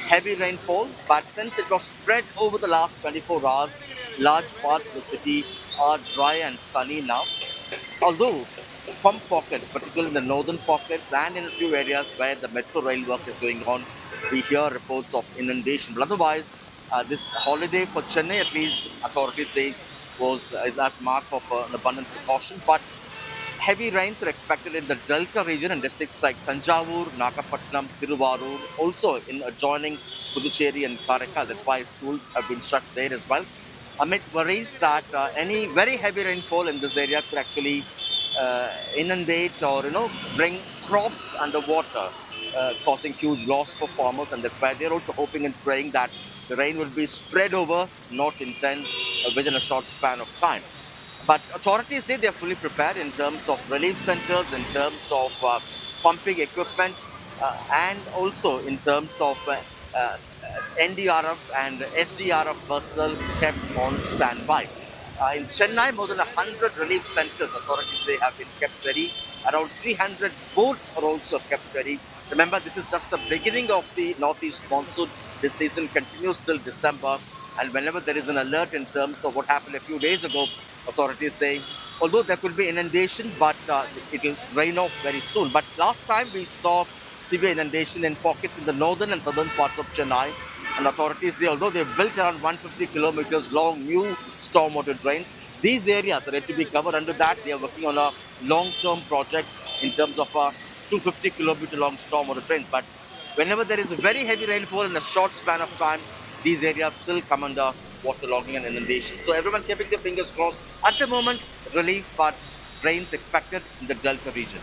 heavy rainfall, but since it was spread over the last 24 hours, large parts of the city are dry and sunny now. Although some pockets, particularly in the northern pockets and in a few areas where the metro rail work is going on, we hear reports of inundation. But otherwise, this holiday for Chennai, at least authorities say, is as mark of an abundant precaution. But heavy rains are expected in the Delta region and districts like Tanjavur, Nagapattinam, Thiruvarur, also in adjoining Puducherry and Karaikal. That's why schools have been shut there as well, amid worries that any very heavy rainfall in this area could actually inundate or bring crops underwater, causing huge loss for farmers. And that's why they're also hoping and praying that the rain will be spread over, not intense, within a short span of time. But authorities say they're fully prepared in terms of relief centers, in terms of pumping equipment, and also in terms of NDRF and SDRF personnel kept on standby. In Chennai, more than 100 relief centers, authorities say, have been kept ready. Around 300 boats are also kept ready. Remember, this is just the beginning of the northeast monsoon. This season continues till December. And whenever there is an alert in terms of what happened a few days ago, authorities say, although there could be inundation, but it will drain off very soon. But last time we saw severe inundation in pockets in the northern and southern parts of Chennai. And authorities say, although they've built around 150 kilometers long new stormwater drains, these areas are yet to be covered. Under that, they are working on a long-term project in terms of a 250 kilometer long stormwater drains. But whenever there is a very heavy rainfall in a short span of time, these areas still come under waterlogging and inundation. So everyone keeping their fingers crossed. At the moment, relief, but rains expected in the Delta region.